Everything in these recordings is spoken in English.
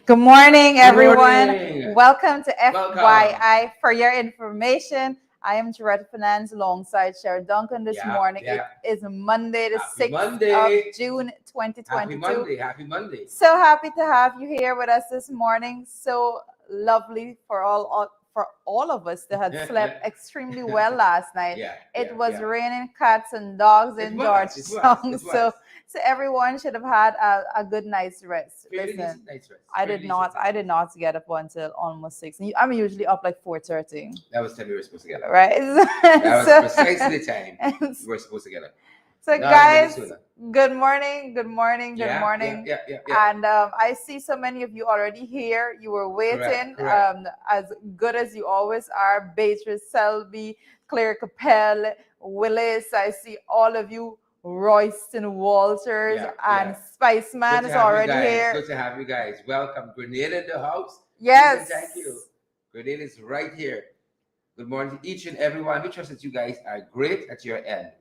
Good morning, Good everyone. morning. Welcome to Welcome. FYI. For your information, I am Jaretta Finance alongside Sherry Duncan this Yeah, morning. yeah. It is Monday, the Happy 6th of Monday. June, Happy 2022. Monday. Happy Monday. So happy to have you here with us this morning. So lovely for all of us that had slept extremely well last night. Yeah, It yeah, was yeah. raining cats and dogs It in was. It was. Georgetown. It was. So everyone should have had a good night's rest. Fairly Listen, decent night's rest. I Fairly did decent not. night's I rest. did not get up until almost 6. I'm usually up like 4:30, That was the time we were supposed to get up. right? That was so, precisely the time we were supposed to get up. so Not a minute guys, sooner. good morning, good morning, good Yeah, yeah, morning. yeah, yeah, yeah. And I see so many of you already here. You were waiting, Correct. as good as you always are. Beatrice, Selby, Claire Capel, Willis. I see all of you. Royston Walters Yeah, and yeah. Spice Good Man to is have you already guys. here. Good to have you guys. Welcome. Grenada in the house. Yes. Thank you. Grenada is right here. Good morning to each and every one. We trust that you guys are great at your end.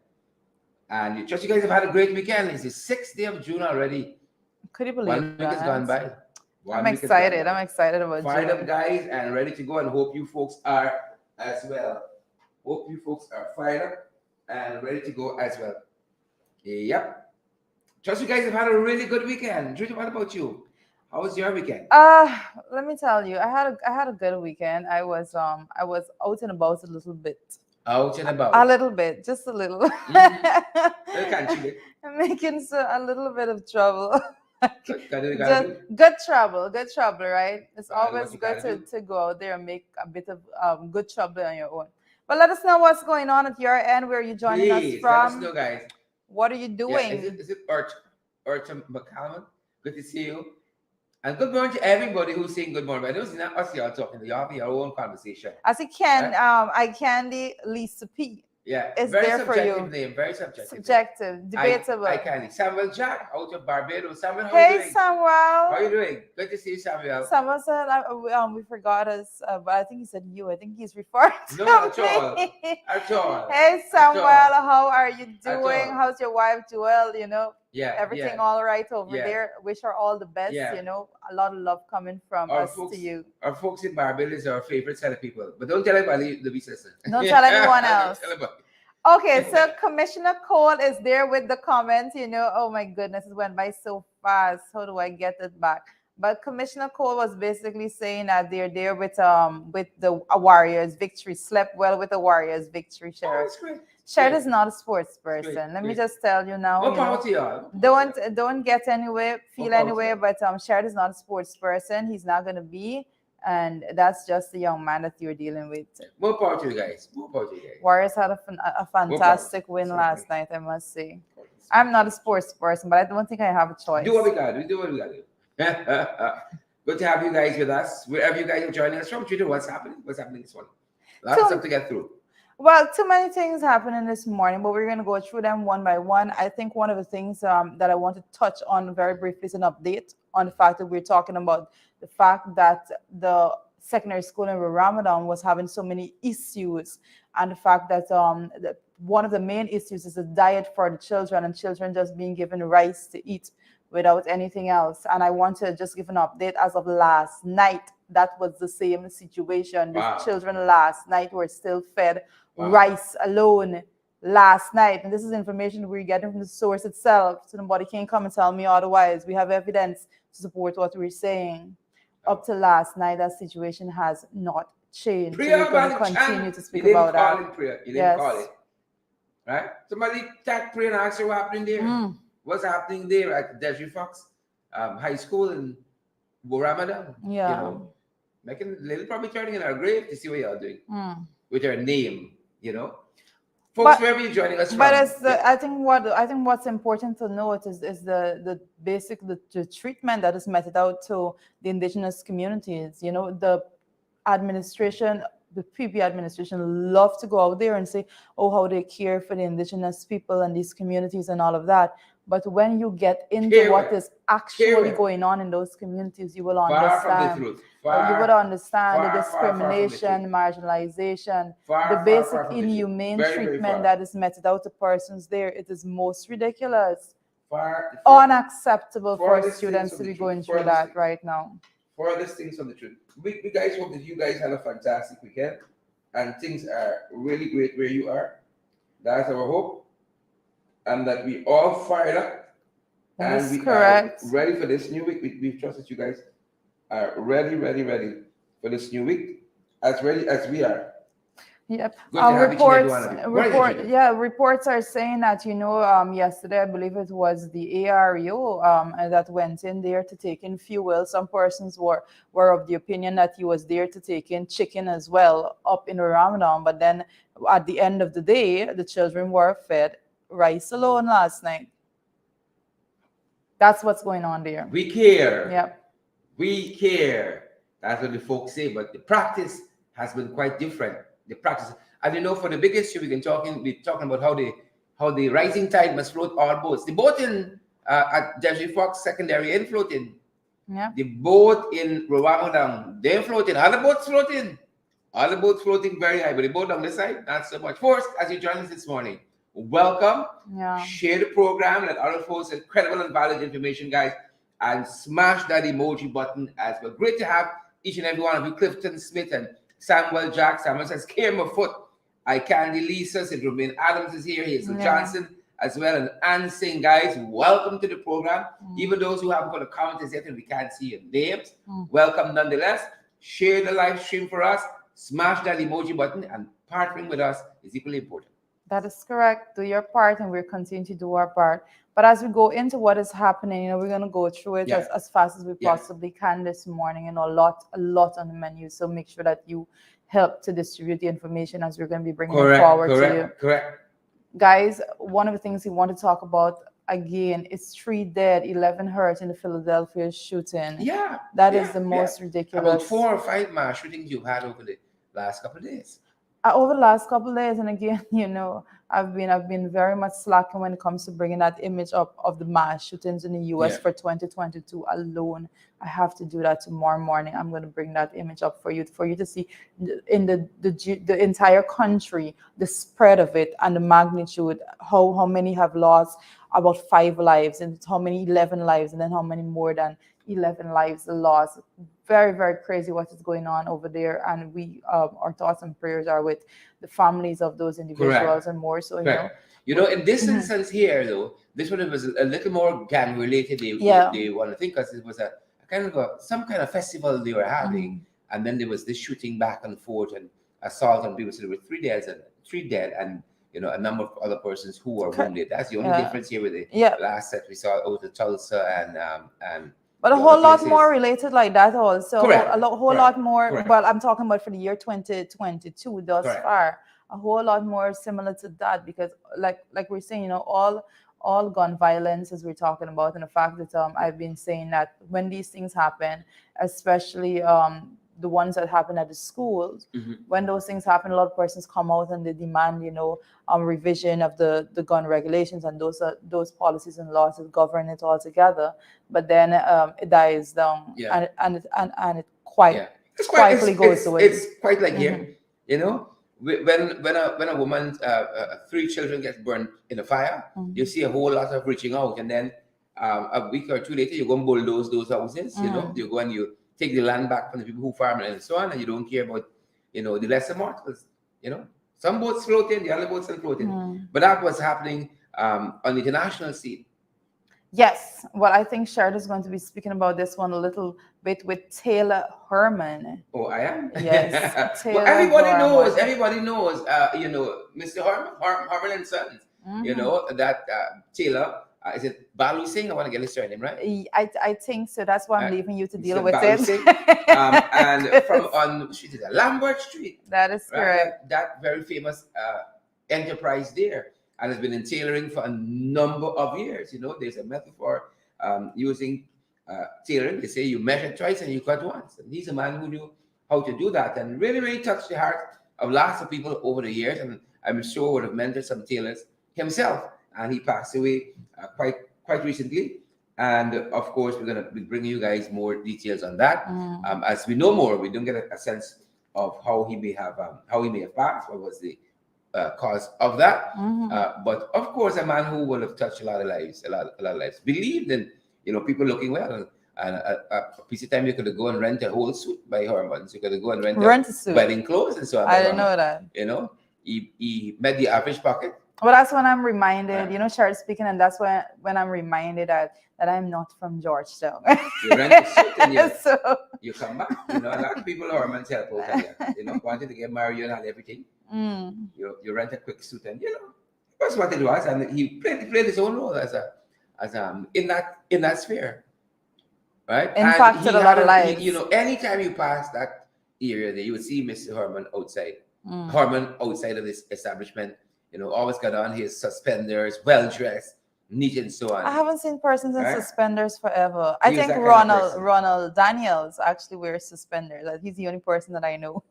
And we trust you guys have had a great weekend. It's the 6th day of June already. Could you believe 1 week has gone by. I'm excited. I'm excited about Fired up, June. guys, and ready to go. And hope you folks are as well. Hope you folks are fired up and ready to go as well. Yep. Trust you guys have had a really good weekend. Judy, what about you? How was your weekend? Let me tell you, I had a good weekend. I was out and about a little bit. Out and about. A little bit, just a little. Making a little bit of trouble. Good trouble, right? It's always good to go out there and make a bit of good trouble on your own. But let us know what's going on at your end. Where are you joining us from? Let us know, guys. What are you doing? Yeah, is it Urta McCallum? Good to see you. And good morning to everybody who's saying good morning. I don't see us y'all talking. You have your own conversation. I see I Candy Lisa P. Yeah, it's very there subjective for you. Name, very subjective. Subjective, debatable. I Candy. Samuel Jack out of Barbados. Samuel, how hey, you doing? Samuel. How are you doing? Good to see you, Samuel. Samuel said, we forgot us, but I think he said you. I think he's referring to No, at all. At all. Hey, Samuel, how are you doing? How's your wife, Joelle? Yeah, everything all right over there. Wish her all the best. Yeah. A lot of love coming from us to you. Our folks in Barbados are our favorite set of people, but don't tell anybody the beast listen. Don't tell anyone else. Okay, so Commissioner Cole is there with the comments. Oh my goodness, it went by so fast. How do I get it back? But Commissioner Cole was basically saying that they're there with the Warriors victory. Slept well with the Warriors victory. Sheriff. Sheriff is not a sports person. Let me just tell you now. Don't get anywhere, feel anywhere. But Sheriff is not a sports person. He's not gonna be. And that's just the young man that you're dealing with. More power to you guys. More power to you guys. Warriors had a fantastic win last night, I must say. I'm not a sports person, but I don't think I have a choice. Do what we gotta do. Do what we gotta do. Good to have you guys with us. Wherever you guys are joining us from, Twitter, what's happening? What's happening this morning? Lots of stuff to get through. Well, too many things happening this morning, but we're going to go through them one by one. I think one of the things that I want to touch on very briefly is an update on the fact that we're talking about the fact that the secondary school in Ramadan was having so many issues, and the fact that one of the main issues is the diet for the children, and children just being given rice to eat without anything else. And I want to just give an update as of last night. That was the same situation. The children last night were still fed rice alone last night. And this is information we're getting from the source itself. So nobody can come and tell me otherwise. We have evidence to support what we're saying. Up to last night, that situation has not changed. So we're going to continue to speak about that. You didn't call it. Right? Somebody tag prayer and ask you what happened there. What's happening there at Desiree Fox High School in Ramadan? Yeah. Making little probably turning in our grave to see what y'all doing with her name, Folks, wherever you're joining us from. But I think what's important to note is the basic the treatment that is meted out to the indigenous communities. The administration, the PP administration, love to go out there and say, oh, how they care for the indigenous people and these communities and all of that. But when you get into what is actually going on in those communities, you will understand. You would understand the discrimination, marginalization, the basic inhumane treatment that is meted out to persons there. It is most ridiculous, unacceptable for students to be going through that right now. furthest things from the truth. We guys hope that you guys had a fantastic weekend and things are really great where you are. That's our hope. And that we all fired up and That's we correct. are ready for this new week. We trust that you guys are ready for this new week, as ready as we are. Yep. Good to have each and every Reports, one of you. What is it, Judy? reports are saying that, yesterday, I believe it was the AREO that went in there to take in fuel. Some persons were of the opinion that he was there to take in chicken as well up in Ramadan. But then at the end of the day, the children were fed rice alone last night. That's what's going on there. We care. Yep. We care. That's what the folks say, but the practice has been quite different. The practice, as you know, for the biggest issue, we're talking about how the rising tide must float all boats. The boat in at Jersey Fox Secondary ain't floating. Yeah. The boat in Rwamodang, they're floating. Other boats floating. Other boats floating very high, but the boat on this side, not so much. First, as you join us this morning, welcome. Yeah. Share the program, let other folks get credible and valid information, guys, and smash that emoji button as well. Great to have each and every one of you, Clifton Smith and Samuel Jack. Samuel says, Kierma Foot. I Candy Lisa said, Ruben Adams is here. Hazel Johnson as well. And Ann Singh, guys, welcome to the program. Even those who haven't got a comment yet and we can't see your names, welcome nonetheless. Share the live stream for us. Smash that emoji button, and partnering with us is equally important. That is correct. Do your part, and we'll continue to do our part. But as we go into what is happening, we're going to go through it as fast as we possibly can this morning. A lot on the menu. So make sure that you help to distribute the information as we're going to be bringing it forward to you. Correct. Guys, one of the things we want to talk about again is 3 dead, 11 hurt in the Philadelphia shooting. Yeah. That is the most ridiculous. About 4 or 5 mass shootings you've had over the last couple of days. Over the last couple of days, and again, I've been very much slacking when it comes to bringing that image up of the mass shootings in the U.S. for 2022 alone. I have to do that tomorrow morning. I'm going to bring that image up for you to see in the entire country, the spread of it and the magnitude, how many have lost about 5 lives, and how many 11 lives, and then how many more than 11 lives lost. Very, very crazy what is going on over there, and we our thoughts and prayers are with the families of those individuals and more so. In this instance here, though, this one was a little more gang related. They want to think, because it was a kind of some kind of festival they were having, and then there was this shooting back and forth and assault on people. So there were 3 dead, and a number of other persons who were wounded. That's the only difference here with the last set we saw out of Tulsa and. But a whole lot more related like that also. Correct. A whole lot more. Correct. Well, I'm talking about for the year 2022 thus far. A whole lot more similar to that, because like we're saying, all gun violence, as we're talking about, and the fact that I've been saying that when these things happen, especially the ones that happen at the schools, when those things happen, a lot of persons come out and they demand, revision of the gun regulations and those policies and laws that govern it all together. But then it dies down, and it quietly goes away. It's quite like here, when a woman, 3 children get burned in a fire, you see a whole lot of reaching out, and then a week or 2 later, you go and bulldoze those houses. You go and you take the land back from the people who farm it and so on, and you don't care about, the lesser mortals. Some boats floating, the other boats are floating. But that was happening on the international scene. Yes. Well, I think Sharon is going to be speaking about this one a little bit with Taylor Herman. Oh, I am? Yes. Well, everybody knows, Mr. Herman and Sons, that Taylor. Is it Balu Singh? I want to get his surname right. I think so. That's why I'm leaving you to deal with Balu it. Singh. And from on Lambert Street. That is correct. That very famous enterprise there, and has been in tailoring for a number of years. There's a method for using tailoring. They say you measure twice and you cut once. And he's a man who knew how to do that, and really, really touched the heart of lots of people over the years. And I'm sure would have mentored some tailors himself. And he passed away quite recently. And of course, we're going to be bringing you guys more details on that. As we know more, we don't get a sense of how he may have passed. What was the cause of that? But of course, a man who would have touched a lot of lives, a lot of lives. Believed in people looking well, And a piece of time you could go and rent a whole suit by Herman. So you could go and rent Rent a suit. wedding clothes and so on. I didn't know that. You know, he met the average pocket. Well, that's when I'm reminded, you know, Sherry speaking, and that's when I'm reminded that I'm not from Georgetown. You rent a suit and you come back. You know, a lot of people Herman's help out here. You know, wanted to get married and everything. You rent a quick suit and that's what it was, and he played his own role as in that sphere, right? Impacted a lot of lives. You know, anytime you pass that area, there you would see Mr. Herman outside. Herman outside of this establishment, you know, always got on his suspenders, well dressed, neat and so on. I haven't seen persons in suspenders forever. He I think Ronald Daniels actually wears suspenders. He's the only person that I know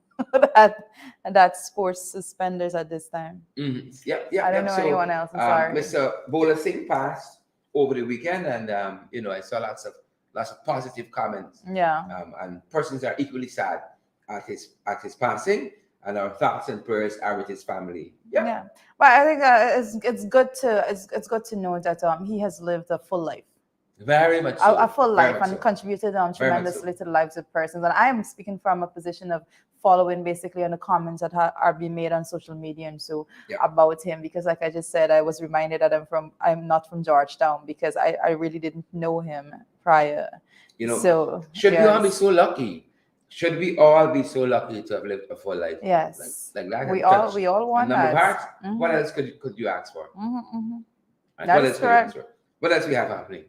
that sports suspenders at this time. Yeah. I don't know anyone else. I'm sorry. Mr. Bola Singh passed over the weekend, and you know, I saw lots of positive comments. Yeah. And persons are equally sad at his passing, and our thoughts and prayers are with his family. Yeah. But I think it's good to know that he has lived a full life. Very much so. A full life, and contributed tremendously to the lives of persons. And I am speaking from a position of following basically on the comments that are being made on social media and so about him, because like I just said, I was reminded that I'm not from Georgetown, because I really didn't know him prior. You know, so should we all be so lucky? Should we all be so lucky to have lived a full life? Yes. Like that. We all want that. What else could you ask for? That's correct. What else we have happening?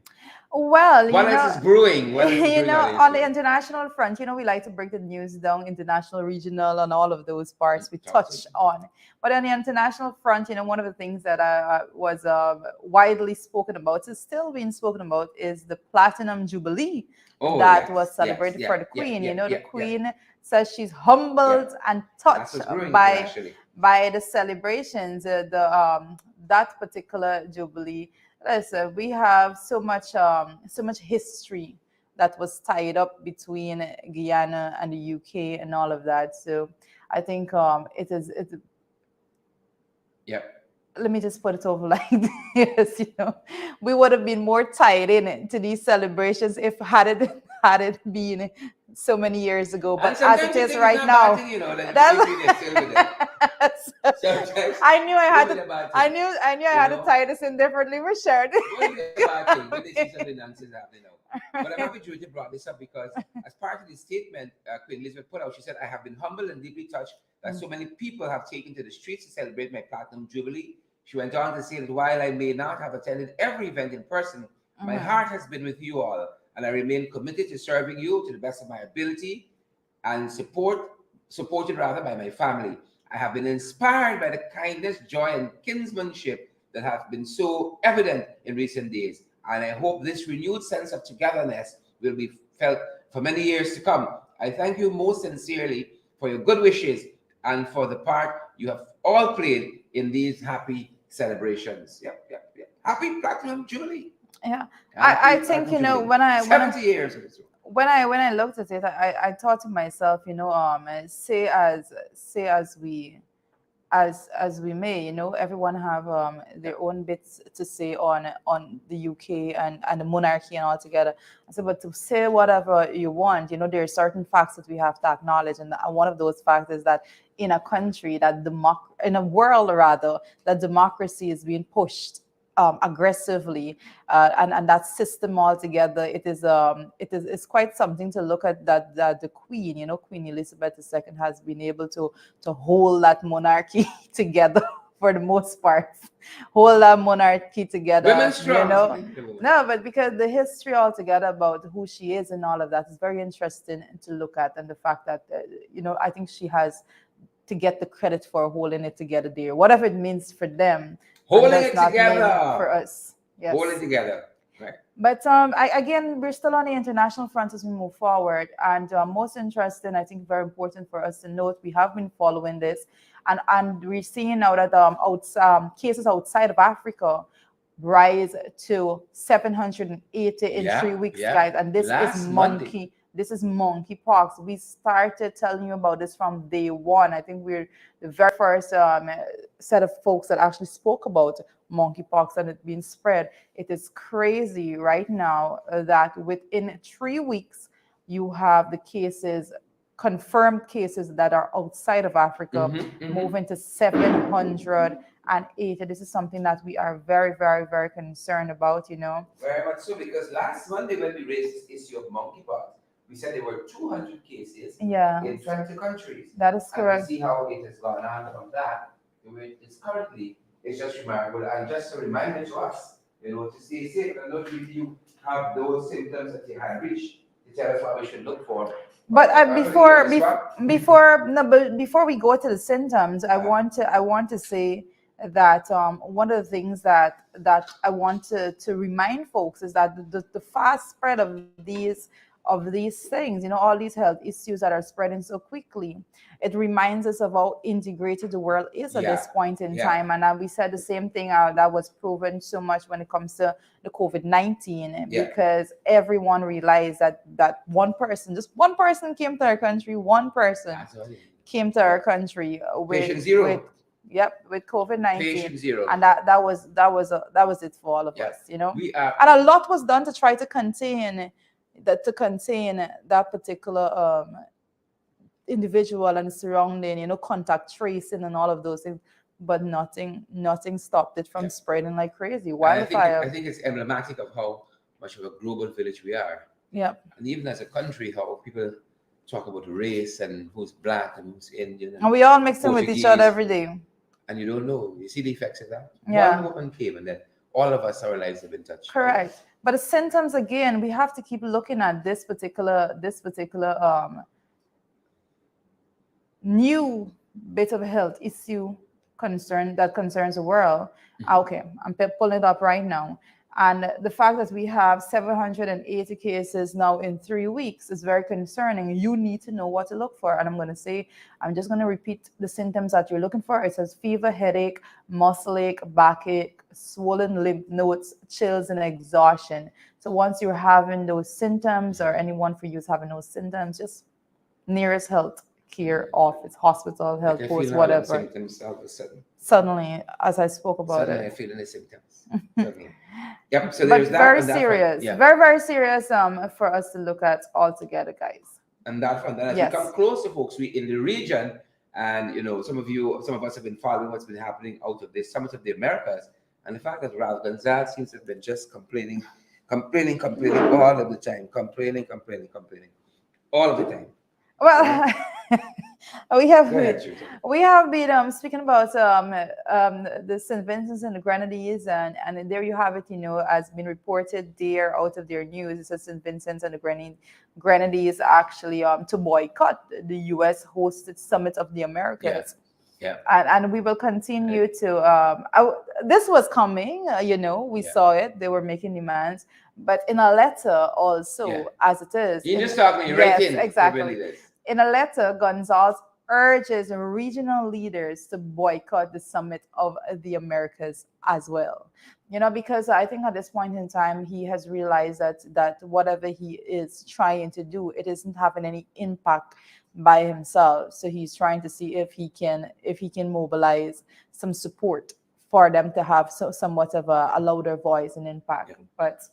Well, what else is brewing? On the international front, we like to break the news down, international, regional, and all of those parts we touch on. But on the international front, one of the things that was widely spoken about, is still being spoken about, is the Platinum Jubilee that was celebrated for the Queen. The Queen says she's humbled and touched by the celebrations, that particular Jubilee. Listen, we have so much history that was tied up between Guyana and the UK and all of that. So I think it's. Yeah. Let me just put it over like this. We would have been more tied in to these celebrations if had it been so many years ago. But as it is right now, I knew I had to tie this in differently. We're shared. But I'm happy Judy brought this up, because as part of the statement Queen Elizabeth put out, she said, "I have been humbled and deeply touched that so many people have taken to the streets to celebrate my Platinum Jubilee." She went on to say that while I may not have attended every event in person, my heart has been with you all, and I remain committed to serving you to the best of my ability and supported by my family. I have been inspired by the kindness, joy, and kinsmanship that have been so evident in recent days, and I hope this renewed sense of togetherness will be felt for many years to come. I thank you most sincerely for your good wishes and for the part you have all played in these happy celebrations. Happy Platinum Jubilee. Yeah, I think when I 70 years of this. When I looked at it, I thought to myself, say as we may, everyone have their own bits to say on the UK and the monarchy and all together. I said, but to say whatever you want, there are certain facts that we have to acknowledge, and one of those facts is that in a country in a world rather, that democracy is being pushed aggressively, and that system altogether, it's quite something to look at, that the Queen, Queen Elizabeth II, has been able to hold that monarchy together for the most part, hold that monarchy together. Women strong. No, but because the history altogether about who she is and all of that is very interesting to look at, and the fact that I think she has to get the credit for holding it together there, whatever it means for them. Holding it together for us. Yes. Holding it together. Right. But again, we're still on the international front as we move forward. And most interesting, I think very important for us to note, we have been following this. And we're seeing now that cases outside of Africa rise to 780 in 3 weeks, guys. And this is This is monkeypox. We started telling you about this from day one. I think we're the very first set of folks that actually spoke about monkeypox and it being spread. It is crazy right now that within 3 weeks, you have the cases, confirmed cases that are outside of Africa, moving to 780. This is something that we are very, very, very concerned about, Very much so, because last Monday when we raised this issue of monkeypox, we said there were 200 cases in 20 countries. That is And correct. we see how it has gone on from that to where it's currently. It's just remarkable. And just a reminder to us, to stay safe. And not if you have those symptoms that you had reached, to tell us what we should look for. But before we go to the symptoms, I want to say that one of the things that I want to remind folks is that the fast spread of these things, all these health issues that are spreading so quickly, it reminds us of how integrated the world is at this point in time. And we said the same thing that was proven so much when it comes to the COVID-19, because everyone realized that just one person came to our country, came to our country with COVID-19. Patient zero. And that was it for all of us, and a lot was done to try to contain that particular individual and surrounding, contact tracing and all of those things, but nothing stopped it from spreading like crazy. Wildfire. I think it's emblematic of how much of a global village we are. Yeah. And even as a country, how people talk about race and who's black and who's Indian. And we all mixing with each other every day. And you don't know. You see the effects of that? Yeah. One woman came and then all of us, our lives have been touched. Correct. But the symptoms, again, we have to keep looking at this particular new bit of health issue that concerns the world. Okay, I'm pulling it up right now. And the fact that we have 780 cases now in 3 weeks is very concerning. You need to know what to look for. And I'm just going to repeat the symptoms that you're looking for. It says fever, headache, muscle ache, backache, swollen lymph nodes, chills, and exhaustion. So once you're having those symptoms, or anyone for you is having those symptoms, just nearest health care office, hospital, health post, whatever. Symptoms all of a sudden. Suddenly, as I spoke about I'm feeling the symptoms. Suddenly. Yep. So but there's that. Very serious, very, very serious for us to look at all together, guys. And that front, and as we come closer, folks, we in the region, and some of us have been following what's been happening out of the Summit of the Americas, and the fact that Ralph Gonzalez seems to have been just complaining all of the time, complaining all of the time. Well, we have been speaking about the St. Vincent's and the Grenadines, and there you have it. Has been reported there out of their news. It says St. Vincent's and the Grenadines actually to boycott the U.S. hosted Summit of the Americas. Yeah. And we will continue to. This was coming. We saw it. They were making demands, but in a letter also, as it is. You just talked me right in. Exactly. In a letter, Gonzalez urges regional leaders to boycott the Summit of the Americas as well. Because I think at this point in time, he has realized that whatever he is trying to do, it isn't having any impact by himself. So he's trying to see if he can mobilize some support for them to have somewhat of a louder voice and impact. But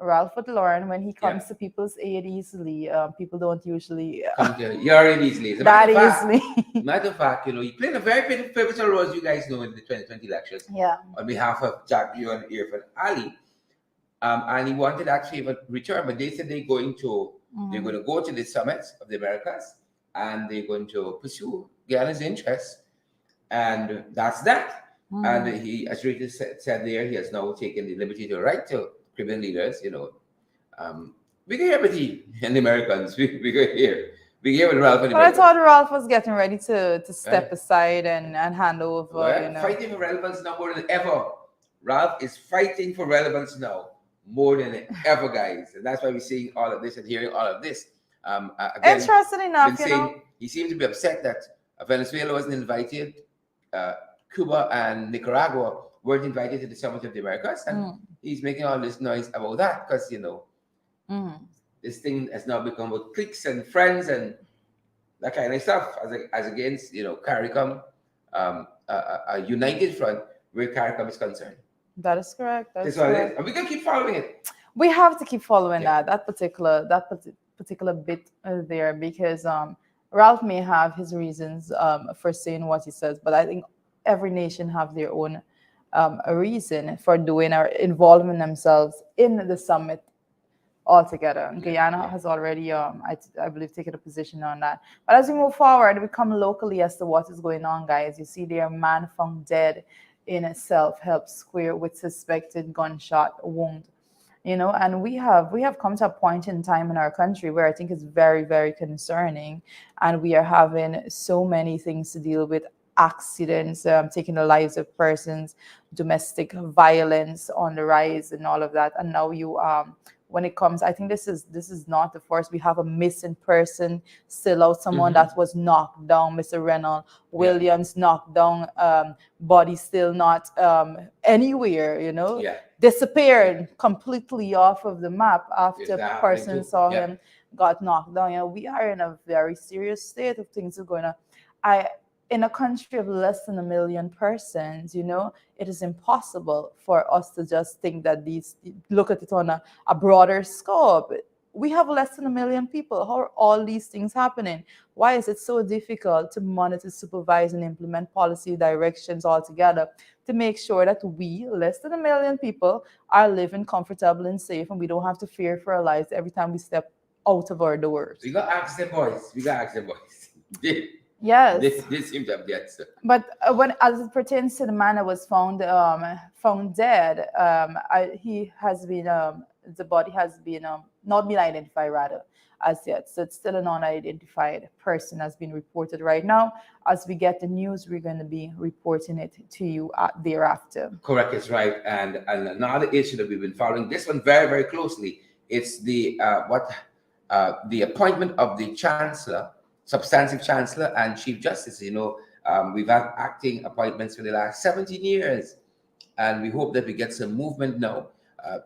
Ralph would learn when he comes to people's aid easily. People don't usually come to your aid easily. That easily. Matter of fact, he played a very pivotal role, as you guys know, in the 2020 elections. Yeah. On behalf of Jack Buell and Irfan Ali, and he wanted actually a return, but they said they're going to go to the Summit of the Americas, and they're going to pursue Guyana's interests, and that's that. And he, as Rita said there, he has now taken the liberty to write to Caribbean leaders, we can hear everything in the Americans. We can hear. We hear with Ralph. But I thought Ralph was getting ready to step aside and hand over. Fighting for relevance now more than ever. Ralph is fighting for relevance now more than ever, guys, and that's why we're seeing all of this and hearing all of this. Again, interesting enough, he seems to be upset that Venezuela wasn't invited. Cuba and Nicaragua weren't invited to the Summit of the Americas, and he's making all this noise about that because this thing has now become about cliques and friends and that kind of stuff, as against, CARICOM, a united front where CARICOM is concerned. That is correct. That's what it is. And we can keep following it. We have to keep following Yeah. that particular bit there, because Ralph may have his reasons for saying what he says, but I think every nation have their own a reason for doing or involving themselves in the summit altogether. Guyana has already, I believe, taken a position on that. But as we move forward, we come locally as to what is going on, guys. You see there, a man found dead in a self-help square with suspected gunshot wound. And we have come to a point in time in our country where I think it's very, very concerning, and we are having so many things to deal with: accidents, taking the lives of persons, domestic violence on the rise, and all of that. And now when it comes, I think this is not the first. We have a missing person still out, someone that was knocked down, Mr. Reynolds Williams, knocked down, body still not anywhere, disappeared completely off of the map after a person saw him, got knocked down. We are in a very serious state of things are going on. In a country of less than 1 million persons, it is impossible for us to just think that look at it on a broader scope. We have less than 1 million people. How are all these things happening? Why is it so difficult to monitor, supervise, and implement policy directions altogether to make sure that we, less than 1 million people, are living comfortable and safe, and we don't have to fear for our lives every time we step out of our doors? We got to ask them boys. Yes. This seems to have dead. But when, as it pertains to the man that was found dead, he has been the body has been not been identified rather as yet. So it's still an unidentified person has been reported right now. As we get the news, we're going to be reporting it to you thereafter. Correct, it's right. And another issue that we've been following, this one very, very closely, it's the appointment of the Chancellor, Substantive Chancellor and Chief Justice. We've had acting appointments for the last 17 years, and we hope that we get some movement now.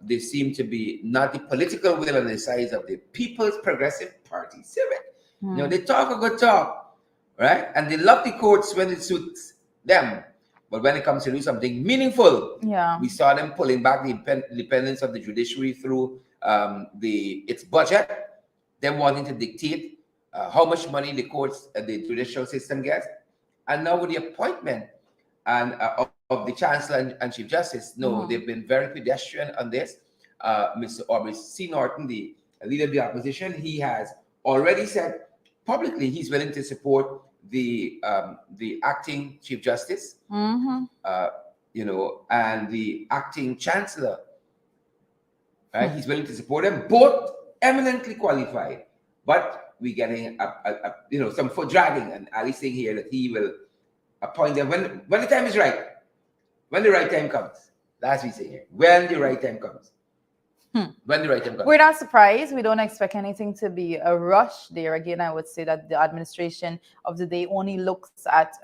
There seem to be not the political will on the side of the People's Progressive Party, civic. They talk a good talk, right? And they love the courts when it suits them. But when it comes to do something meaningful, we saw them pulling back the independence of the judiciary through its budget, them wanting to dictate how much money the courts, the judicial system gets. And now with the appointment and of the Chancellor and Chief Justice, they've been very pedestrian on this. Mr. Aubrey C. Norton, the leader of the opposition, he has already said publicly he's willing to support the acting Chief Justice, and the acting Chancellor. Right? He's willing to support them, both eminently qualified, but we're getting some foot dragging, and Ali saying here that he will appoint them when the time is right, when the right time comes. That's what we say here. When the right time comes. When the right time comes. We're not surprised. We don't expect anything to be a rush there. Again, I would say that the administration of the day only looks at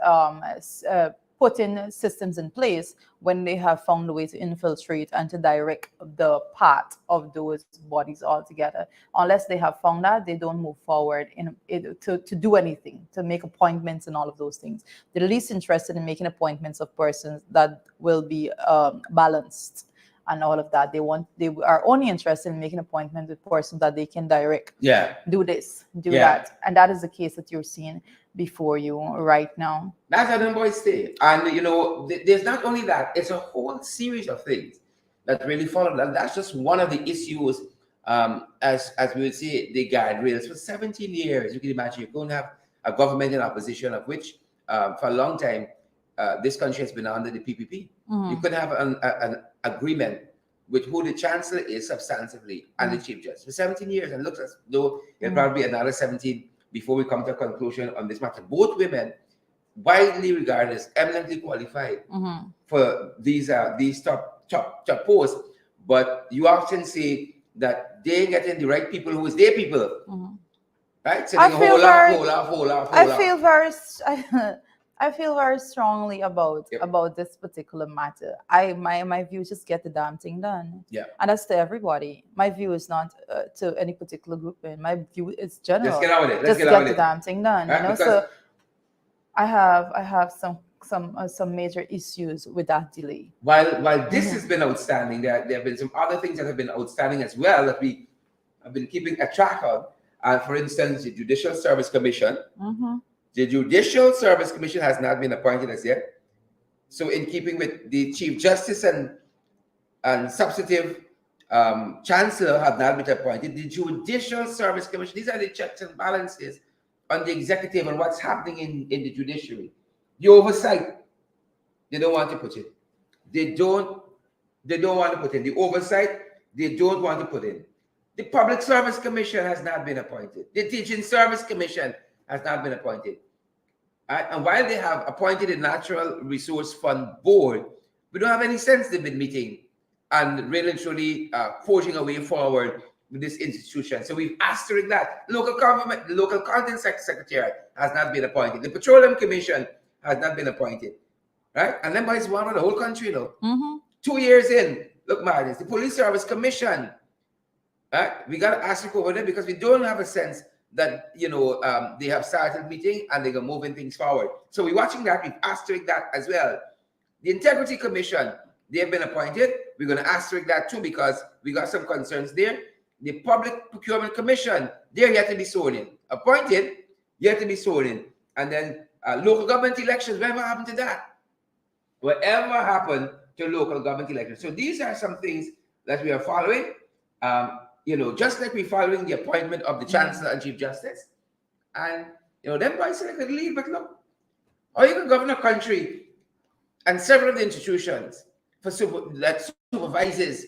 putting systems in place when they have found a way to infiltrate and to direct the path of those bodies altogether. Unless they have found that, they don't move forward to do anything, to make appointments and all of those things. They're least interested in making appointments of persons that will be balanced and all of that. They are only interested in making appointments with persons that they can direct. Do this, do that. And that is the case that you're seeing before you right now. That's how them boys stay. And there's not only that, it's a whole series of things that really follow. And that's just one of the issues, as we would say, the guardrails. For 17 years, you can imagine you're going to have a government in opposition, of which for a long time this country has been under the PPP. You could have an agreement with who the Chancellor is substantively and the Chief Justice for 17 years, and looks as though it'll probably be another 17 before we come to a conclusion on this matter. Both women, widely regarded as eminently qualified for these top posts, but you often see that they getting the right people who is their people, right? So they I feel very strongly about Yep. this particular matter. My view is just get the damn thing done. Yeah. And that's to everybody. My view is not to any particular group. My view is general. Let's get on with it. Let's Just get on get with the it. damn thing done. Right? Because So I have some major issues with that delay. while this has been outstanding, there have been some other things that have been outstanding as well that we have been keeping a track of. For instance, the Judicial Service Commission. The Judicial Service Commission has not been appointed as yet. So, in keeping with the Chief Justice and substantive Chancellor have not been appointed, the Judicial Service Commission, these are the checks and balances on the executive and what's happening in the judiciary. The oversight, they don't want to put in. They don't want to put in. The oversight, they don't want to put in. The Public Service Commission has not been appointed. The Teaching Service Commission has not been appointed. And while they have appointed a Natural Resource Fund Board, we don't have any sense they've been meeting and really truly forging a way forward with this institution. So we've asterisked that. Local government, the local content secretary has not been appointed. The Petroleum Commission has not been appointed. Right? And then boys one of the whole country though. 2 years in, look, Martins, the Police Service Commission. Right? We got to asterisk over there because we don't have a sense that they have started meeting and they're moving things forward. So we're watching that. We've asterisked that as well. The Integrity Commission, they have been appointed. We're going to asterisk that too because we got some concerns there. The Public Procurement Commission, they're yet to be sworn in. Appointed, yet to be sworn in. And then local government elections, whatever happened to that? Whatever happened to local government elections? So these are some things that we are following. Just like we're following the appointment of the Chancellor and Chief Justice. And, them boys say they could leave, but look, how you can govern a country and several of the institutions that supervises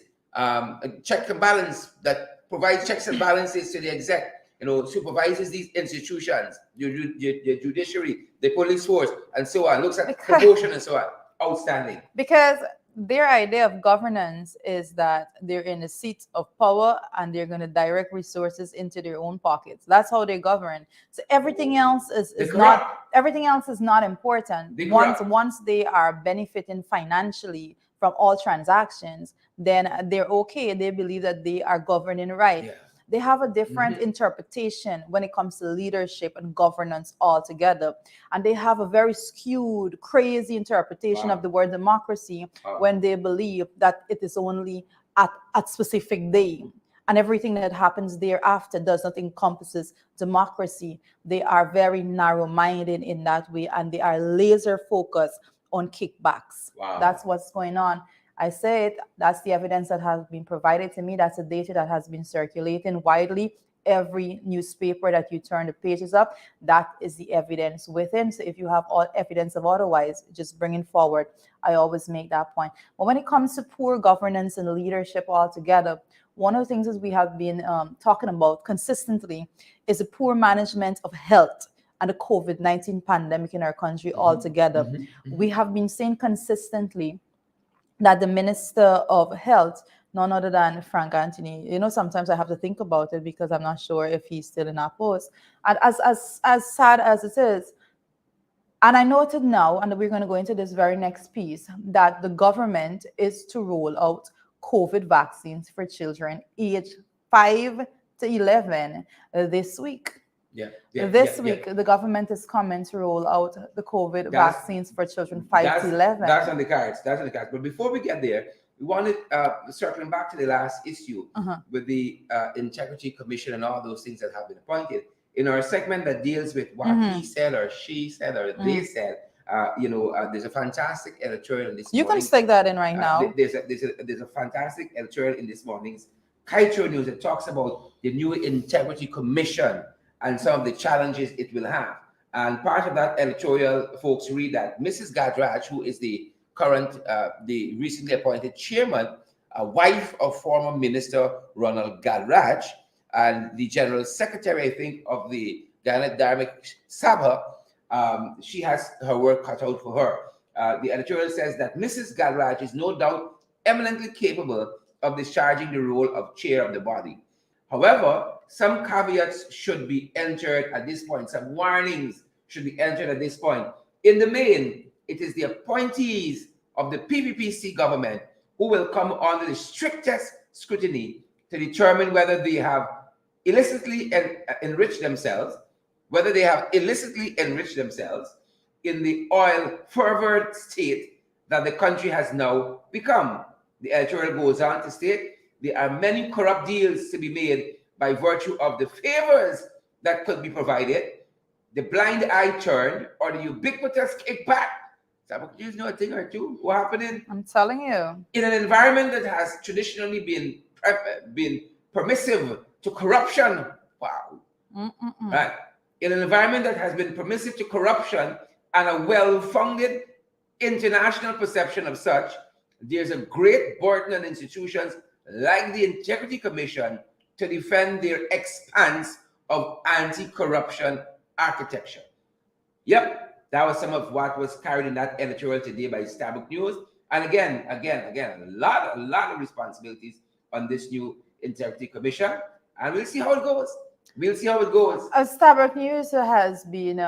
check and balance, that provides checks and balances to the exec, supervises these institutions, the judiciary, the police force, and so on, looks at promotion and so on. Outstanding. Because their idea of governance is that they're in a seat of power and they're going to direct resources into their own pockets. That's how they govern. So everything else is not important. Once they are benefiting financially from all transactions, then they're okay. They believe that they are governing right. Yeah. They have a different interpretation when it comes to leadership and governance altogether. And they have a very skewed, crazy interpretation of the word democracy when they believe that it is only at specific day. And everything that happens thereafter does not encompasses democracy. They are very narrow-minded in that way, and they are laser focused on kickbacks. Wow. That's what's going on. I say it, that's the evidence that has been provided to me. That's the data that has been circulating widely. Every newspaper that you turn the pages up, that is the evidence within. So if you have all evidence of otherwise, just bring it forward. I always make that point. But when it comes to poor governance and leadership altogether, one of the things that we have been talking about consistently is the poor management of health and the COVID-19 pandemic in our country altogether. We have been saying consistently that the Minister of Health, none other than Frank Anthony, sometimes I have to think about it because I'm not sure if he's still in our post. And as sad as it is, and I noted now, and we're going to go into this very next piece, that the government is to roll out COVID vaccines for children aged 5 to 11 this week. This week, the government is coming to roll out the COVID vaccines for children 5 to 11. That's on the cards. But before we get there, we wanted, circling back to the last issue with the Integrity Commission and all those things that have been appointed. In our segment that deals with what he said or she said or they said, there's a fantastic editorial in this morning. You can stick that in right now. There's a fantastic editorial in this morning's Kitro News that talks about the new Integrity Commission and some of the challenges it will have. And part of that editorial, folks, read that Mrs. Gadrach, who is the current, the recently appointed chairman, a wife of former Minister Ronald Gadrach, and the General Secretary, I think, of the Dynamic Sabha, she has her work cut out for her. The editorial says that Mrs. Gadrach is no doubt eminently capable of discharging the role of chair of the body. However, some caveats should be entered at this point. Some warnings should be entered at this point. In the main, it is the appointees of the PPPC government who will come under the strictest scrutiny to determine whether they have illicitly enriched themselves, in the oil fervent state that the country has now become. The editorial goes on to state there are many corrupt deals to be made by virtue of the favors that could be provided, the blind eye turned, or the ubiquitous kickback. So, you know a thing or two? What happening? I'm telling you. In an environment that has traditionally been permissive to corruption. Wow. Right. In an environment that has been permissive to corruption and a well-founded international perception of such, there's a great burden on institutions like the Integrity Commission to defend their expanse of anti-corruption architecture. Yep, that was some of what was carried in that editorial today by Starbuck News. And again, a lot of responsibilities on this new Integrity Commission. And we'll see how it goes. Starbuck News has been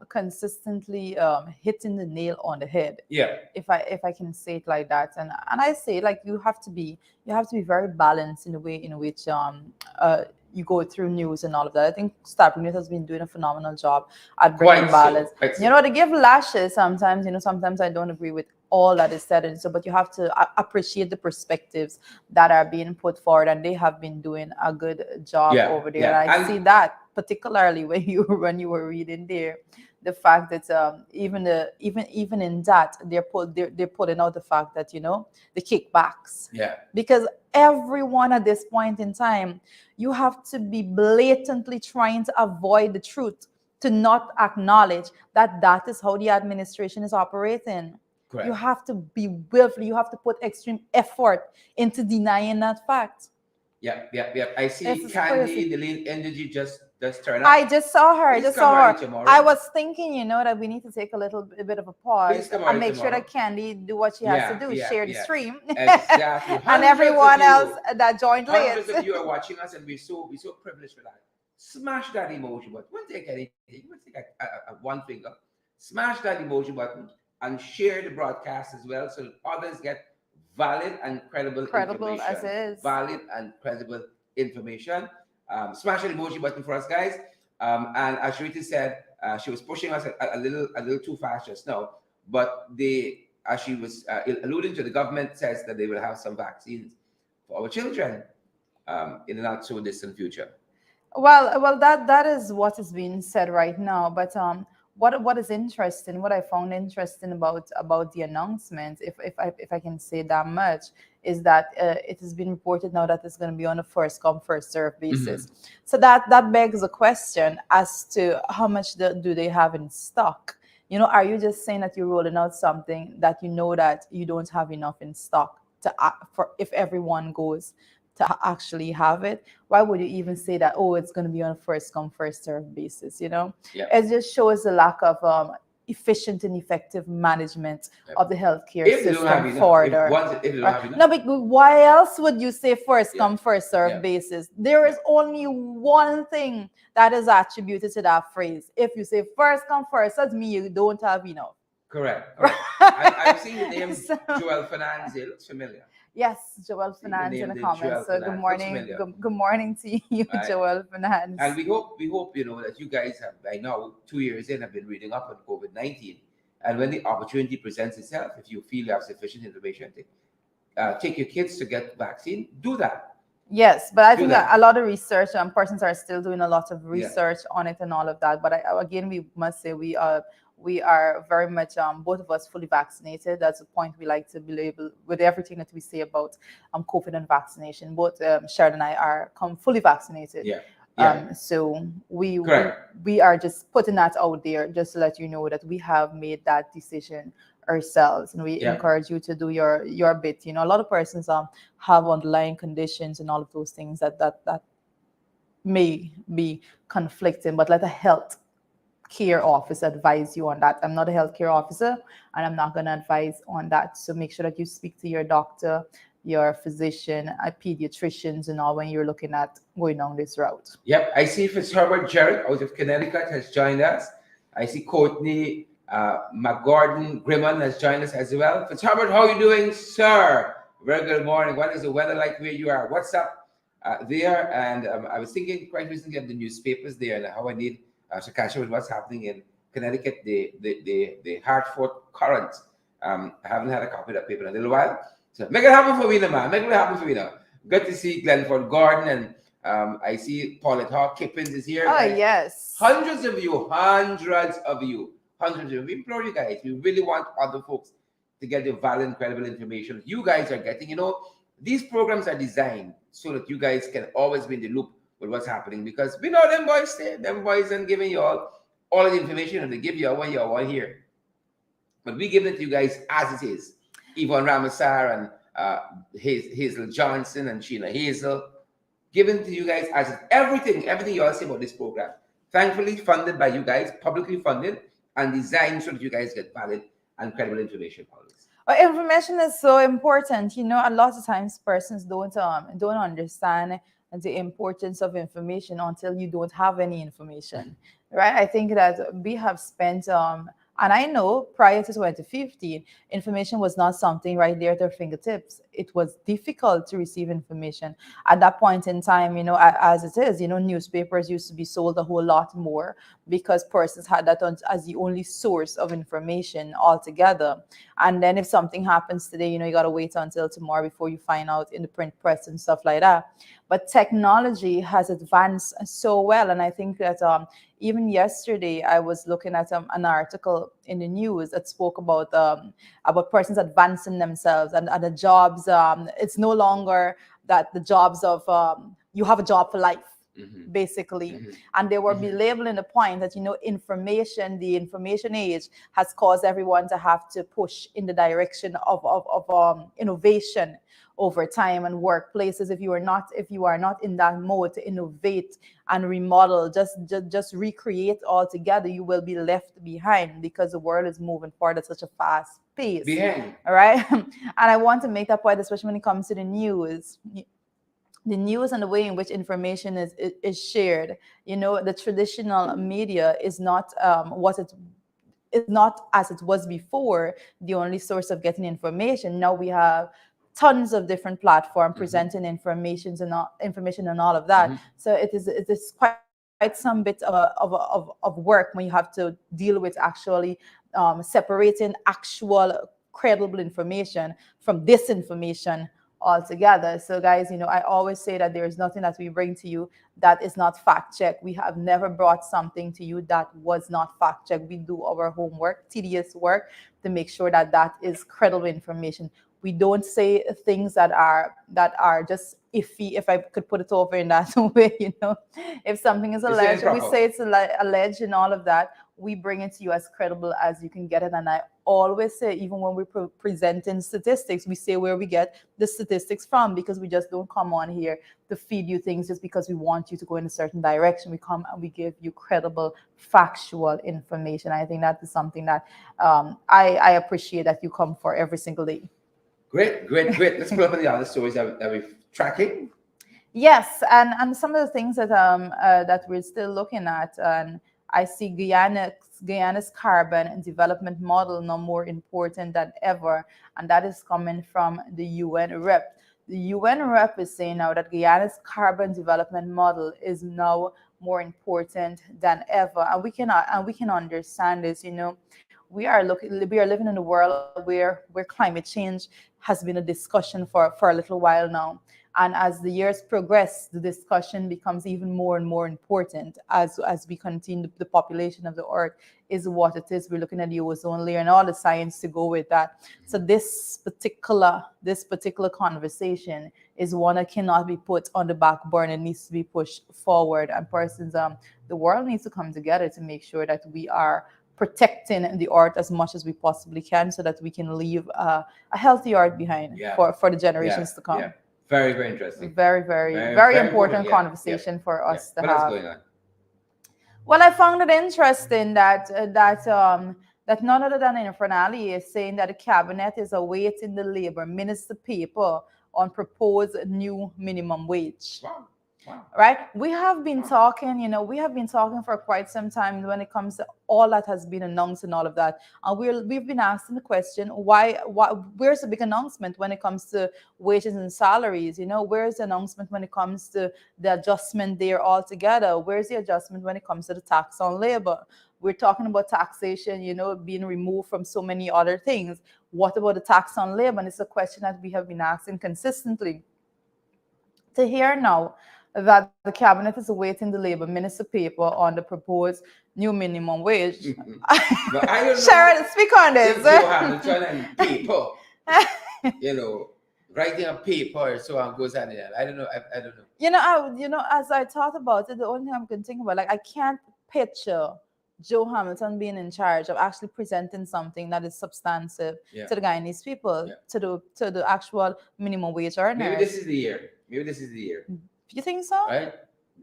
consistently hitting the nail on the head. Yeah. If I can say it like that, and I say like you have to be very balanced in the way in which you go through news and all of that. I think Starbuck News has been doing a phenomenal job at bringing balance. You know, they give lashes sometimes. You know, sometimes I don't agree with all that is said and so, but you have to appreciate the perspectives that are being put forward, and they have been doing a good job over there. Yeah. And I see that particularly when you were reading there, the fact that even in that they're putting out the fact that, you know, the kickbacks. Yeah. Because everyone at this point in time, you have to be blatantly trying to avoid the truth, to not acknowledge that that is how the administration is operating. Correct. You have to be willful. You have to put extreme effort into denying that fact. Yeah. I see Candy, the lead energy just turned up. I just saw her. Tomorrow. I was thinking, you know, that we need to take a bit of a pause and make tomorrow. Sure that Candy do what she has to do, share the stream. Exactly. And everyone else that joined late. Hundreds of you are watching us, and we're so privileged for that. Smash that emoji button. Won't take anything. Won't take a one finger. Smash that emoji button and share the broadcast as well, so that others get valid and credible information. As is. Valid and credible information. Smash the emoji button for us, guys. And as Sharita said, she was pushing us a little too fast just now. But as she was alluding to, the government says that they will have some vaccines for our children in the not so distant future. Well, that is what is being said right now. But what is interesting, what I found interesting about the announcement, if I can say that much, is that it has been reported now that it's going to be on a first come first serve basis. Mm-hmm. So that begs a question as to how much do they have in stock. You know, are you just saying that you're rolling out something that you know that you don't have enough in stock for if everyone goes to actually have it? Why would you even say that, oh, it's going to be on a first come first serve basis? You know, it just shows the lack of efficient and effective management of the healthcare system further. No, but why else would you say first come first serve basis? There is only one thing that is attributed to that phrase. If you say first come first, that means you don't have enough. Correct. I've seen the name Joel Fernandez. It looks familiar. Yes, Joel Fernandez in the comments. So good morning. Good morning to you, Joel Fernandez. And we hope, you know, that you guys have by now 2 years in have been reading up on COVID-19. And when the opportunity presents itself, if you feel you have sufficient information to take your kids to get the vaccine, do that. Yes, but I think that a lot of research and persons are still doing a lot of research on it and all of that. But again, we must say we are very much, both of us, fully vaccinated. That's the point we like to be able, with everything that we say about COVID and vaccination. Both Sharon and I are fully vaccinated. So we are just putting that out there just to let you know that we have made that decision ourselves, and we encourage you to do your bit. You know, a lot of persons have underlying conditions and all of those things that may be conflicting, but let a health care officer advise you on that. I'm not a healthcare officer, and I'm not going to advise on that. So make sure that you speak to your doctor, your physician, pediatricians, and all when you're looking at going down this route. Yep, I see Fitzherbert Jarrett out of Connecticut has joined us. I see Courtney McGordon Grimman has joined us as well. Fitzherbert, how are you doing, sir? Very good morning. What is the weather like where you are? What's up there? And I was thinking quite recently of the newspapers there and how I need to catch up with what's happening in Connecticut, the Hartford Current. I haven't had a copy of that paper in a little while. So make it happen for me, man. Make it happen for me now. Good to see Glenford Gordon and I see Paulette Hawk Kippins is here. Oh, yes. Hundreds of you. We implore you guys. We really want other folks to get the valid, credible information you guys are getting. You know, these programs are designed so that you guys can always be in the loop with what's happening because we know them boys there. Them boys are giving you all of the information and they give you what you want here. But we give it to you guys as it is. Yvonne Ramasar and Hazel Johnson and Sheila Hazel, given to you guys as everything you all say about this program. Thankfully funded by you guys, publicly funded and designed so that you guys get valid and credible information always. Information is so important. You know, a lot of times persons don't understand the importance of information until you don't have any information, right? I think that we have spent and I know prior to 2015, information was not something right there at their fingertips. It was difficult to receive information. At that point in time, you know, as it is, you know, newspapers used to be sold a whole lot more because persons had that as the only source of information altogether. And then if something happens today, you know, you got to wait until tomorrow before you find out in the print press and stuff like that. But technology has advanced so well. And I think that even yesterday, I was looking at an article in the news that spoke about persons advancing themselves and the jobs. It's no longer that the jobs of you have a job for life, basically. And they were belabeling the point that, you know, the information age has caused everyone to have to push in the direction of innovation over time and workplaces. If you are not in that mode to innovate and remodel, just recreate altogether, you will be left behind because the world is moving forward at such a fast pace. All right. And I want to make that point, especially when it comes to the news. The news and the way in which information is shared. You know, the traditional media is not it's not as it was before, the only source of getting information. Now we have tons of different platforms presenting information and all of that. So it is quite some bit of work when you have to deal with actually separating actual credible information from disinformation altogether. So guys, you know, I always say that there is nothing that we bring to you that is not fact checked. We have never brought something to you that was not fact checked. We do our homework, tedious work, to make sure that that is credible information. We don't say things that are just iffy, if I could put it over in that way, you know. If something is alleged, we say it's alleged and all of that. We bring it to you as credible as you can get it. And I always say, even when we're presenting statistics, we say where we get the statistics from, because we just don't come on here to feed you things just because we want you to go in a certain direction. We come and we give you credible, factual information. I think that is something that I appreciate that you come for every single day. Great. Let's pull up on the other stories that we're tracking. Yes, and some of the things that that we're still looking at, and I see Guyana's carbon development model now more important than ever, and that is coming from the UN rep. The UN rep is saying now that Guyana's carbon development model is now more important than ever, and we can understand this. You know, we are living in a world where climate change has been a discussion for a little while now. And as the years progress, the discussion becomes even more and more important as we continue. The population of the earth is what it is. We're looking at the ozone layer and all the science to go with that. So this particular conversation is one that cannot be put on the back burner. It needs to be pushed forward. And persons, the world needs to come together to make sure that we are protecting the earth as much as we possibly can, so that we can leave a healthy earth behind for the generations to come. Yeah. Very, very interesting. Very important conversation for us to have. What is going on? Well, I found it interesting that none other than Infernali is saying that the cabinet is awaiting the Labour Minister paper on proposed new minimum wage. Wow. Wow. right? We have been talking, we have been talking for quite some time when it comes to all that has been announced and all of that. And we've been asking the question, where's the big announcement when it comes to wages and salaries? Where's the announcement when it comes to the adjustment there altogether? Where's the adjustment when it comes to the tax on labor? We're talking about taxation, being removed from so many other things. What about the tax on labor? And it's a question that we have been asking consistently. To hear now that the cabinet is awaiting the labor minister paper on the proposed new minimum wage. But I don't know. Sharon, speak on this. If Joe Hamilton and paper, writing a paper or so on goes on there. I don't know. I don't know. As I thought about it, the only thing I'm going to think about, like, I can't picture Joe Hamilton being in charge of actually presenting something that is substantive to the Guyanese people, to the actual minimum wage earners. Maybe this is the year. You think so? Right?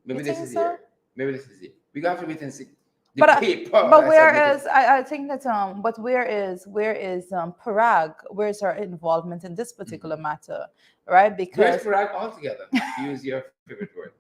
Maybe this is the year. We have to wait and see. But whereas I think that but where is Parag? Where's her involvement in this particular matter, right? Because where's Parag altogether? Use your favorite word.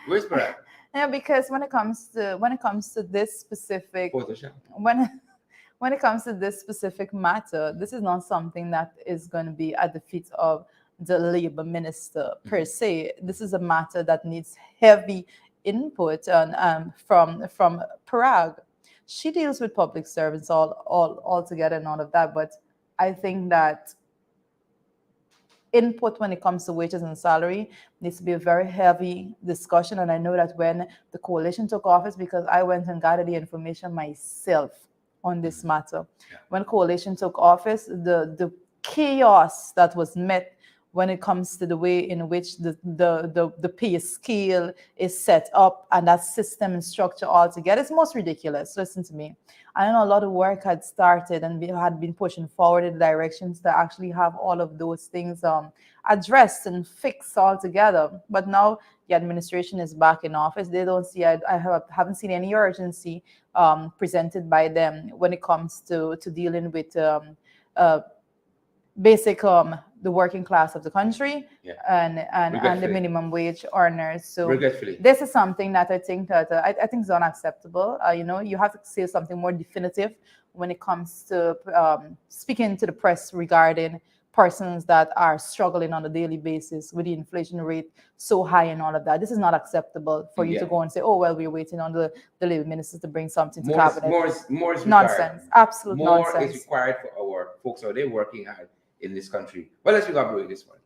Where's Parag? Yeah, because when it comes to this specific Photoshop. when it comes to this specific matter, this is not something that is going to be at the feet of the labor minister per se. This is a matter that needs heavy input from Parag. She deals with public servants all together and all of that, but I think that input when it comes to wages and salary needs to be a very heavy discussion. And I know that when the coalition took office, because I went and gathered the information myself on this matter, when coalition took office, the chaos that was met when it comes to the way in which the pay scale is set up and that system and structure altogether, it's most ridiculous. Listen to me. I know a lot of work had started and we had been pushing forward in the directions to actually have all of those things addressed and fixed altogether. But now the administration is back in office. They don't see, I haven't seen any urgency presented by them when it comes to dealing with basic the working class of the country and the minimum wage earners. So this is something that I think that I think is unacceptable. You have to say something more definitive when it comes to speaking to the press regarding persons that are struggling on a daily basis with the inflation rate so high and all of that. This is not acceptable for you to go and say, oh, well, we're waiting on the labor ministers to bring something to cabinet. More is nonsense. Absolute more nonsense. More is required for our folks out there working hard in this country. Well, let's go with this one.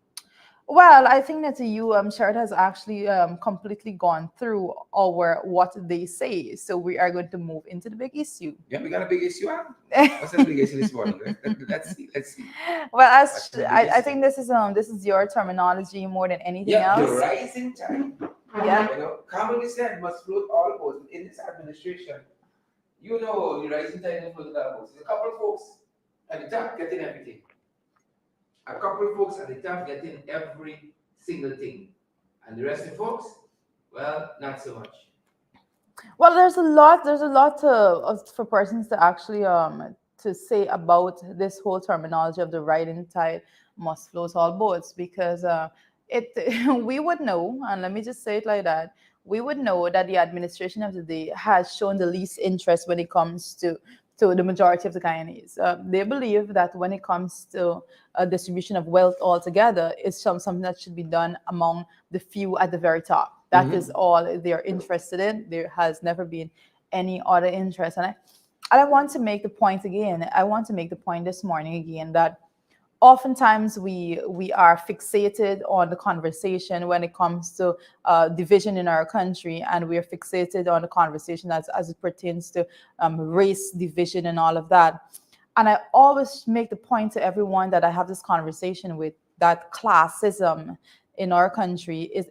Well, I think that you, Sharon, has actually completely gone through what they say. So we are going to move into the big issue. Yeah, we got a big issue. What's the big issue this morning? Let's see. Well, I think this is your terminology more than anything else. The rising tide. Yeah. Commonly said must float all boats in this administration. The rising tide must float all boats. There's a couple of folks at the top getting everything. A couple of folks at the top getting every single thing. And the rest of the folks, well, not so much. Well, there's a lot for persons to actually to say about this whole terminology of the rising tide must float all boats, because we would know, and let me just say it like that, we would know that the administration of the day has shown the least interest when it comes to the majority of the Guyanese. They believe that when it comes to distribution of wealth altogether, it's something that should be done among the few at the very top. That is all they're interested in. There has never been any other interest. And I want to make the point again. I want to make the point this morning again that oftentimes we are fixated on the conversation when it comes to division in our country, and we are fixated on the conversation as it pertains to race division and all of that. And I always make the point to everyone that I have this conversation with that classism in our country is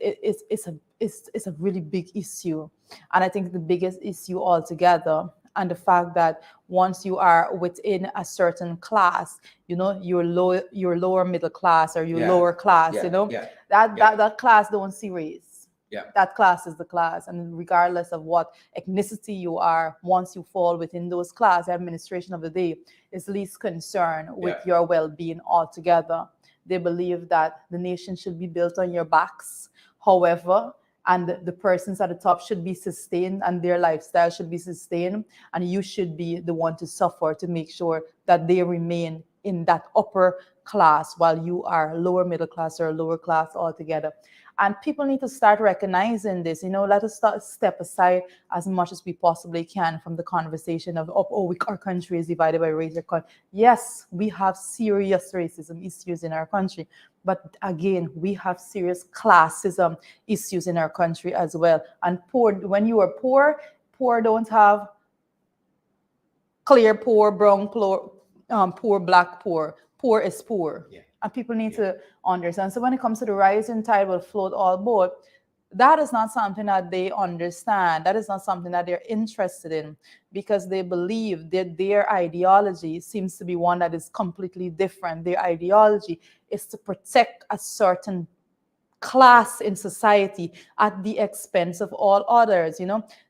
a really big issue, and I think the biggest issue altogether. And the fact that once you are within a certain class, you're lower middle class or you're lower class, that class don't see race. Yeah. That class is the class. And regardless of what ethnicity you are, once you fall within those class, the administration of the day is least concerned with your well-being altogether. They believe that the nation should be built on your backs. However, and the persons at the top should be sustained and their lifestyle should be sustained, and you should be the one to suffer to make sure that they remain in that upper class while you are lower middle class or lower class altogether. And people need to start recognizing this. Let us step aside as much as we possibly can from the conversation of, our country is divided by race. Yes, we have serious racism issues in our country. But again, we have serious classism issues in our country as well. And when you are poor don't have clear poor, brown poor, poor, black poor. Poor is poor. Yeah. And people need to understand. So when it comes to the rising tide will float all boat, that is not something that they understand. That is not something that they're interested in, because they believe that their ideology seems to be one that is completely different. Their ideology is to protect a certain class in society at the expense of all others.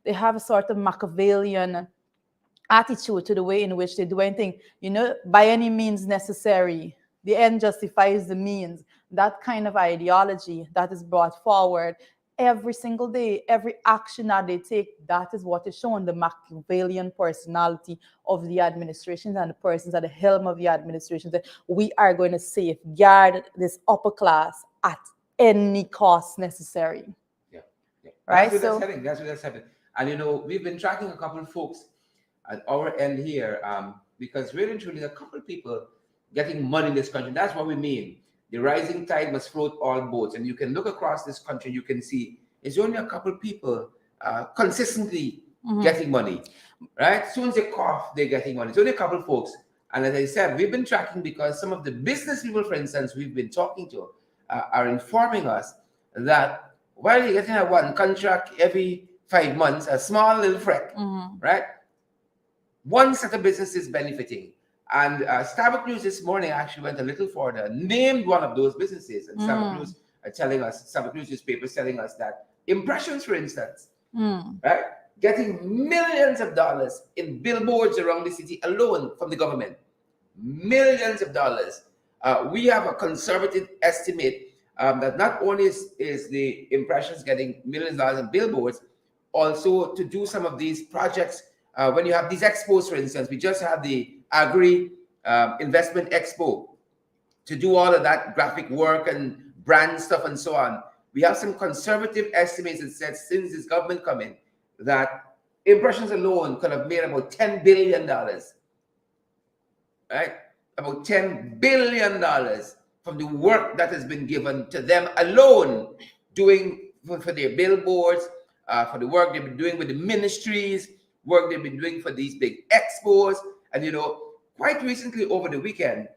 They have a sort of Machiavellian attitude to the way in which they do anything, by any means necessary. The end justifies the means. That kind of ideology that is brought forward every single day, every action that they take, that is what is shown, the Machiavellian personality of the administrations and the persons at the helm of the administration, that we are going to safeguard this upper class at any cost necessary. Yeah. Right? That's what that's happening. And we've been tracking a couple of folks at our end here, because really and truly, there are a couple of people getting money in this country. That's what we mean. The rising tide must float all boats. And you can look across this country, you can see it's only a couple of people consistently getting money, right? As soon as they cough, they're getting money. It's only a couple of folks. And as I said, we've been tracking because some of the business people, for instance, we've been talking to are informing us that while you're getting a one contract every 5 months, a small little freck, right? One set of businesses benefiting. And Starbucks News this morning actually went a little further, named one of those businesses. And Starbucks News are telling us, Starbucks News newspaper is telling us that Impressions, for instance, right, getting millions of dollars in billboards around the city alone from the government. Millions of dollars. We have a conservative estimate that not only is the Impressions getting millions of dollars in billboards, also to do some of these projects. When you have these expos, for instance, we just had the Agri Investment Expo to do all of that graphic work and brand stuff and so on. We have some conservative estimates that said since this government come in, that Impressions alone could have made about $10 billion, right? About $10 billion from the work that has been given to them alone, doing for their billboards, for the work they've been doing with the ministries, work they've been doing for these big expos. And quite recently over the weekend,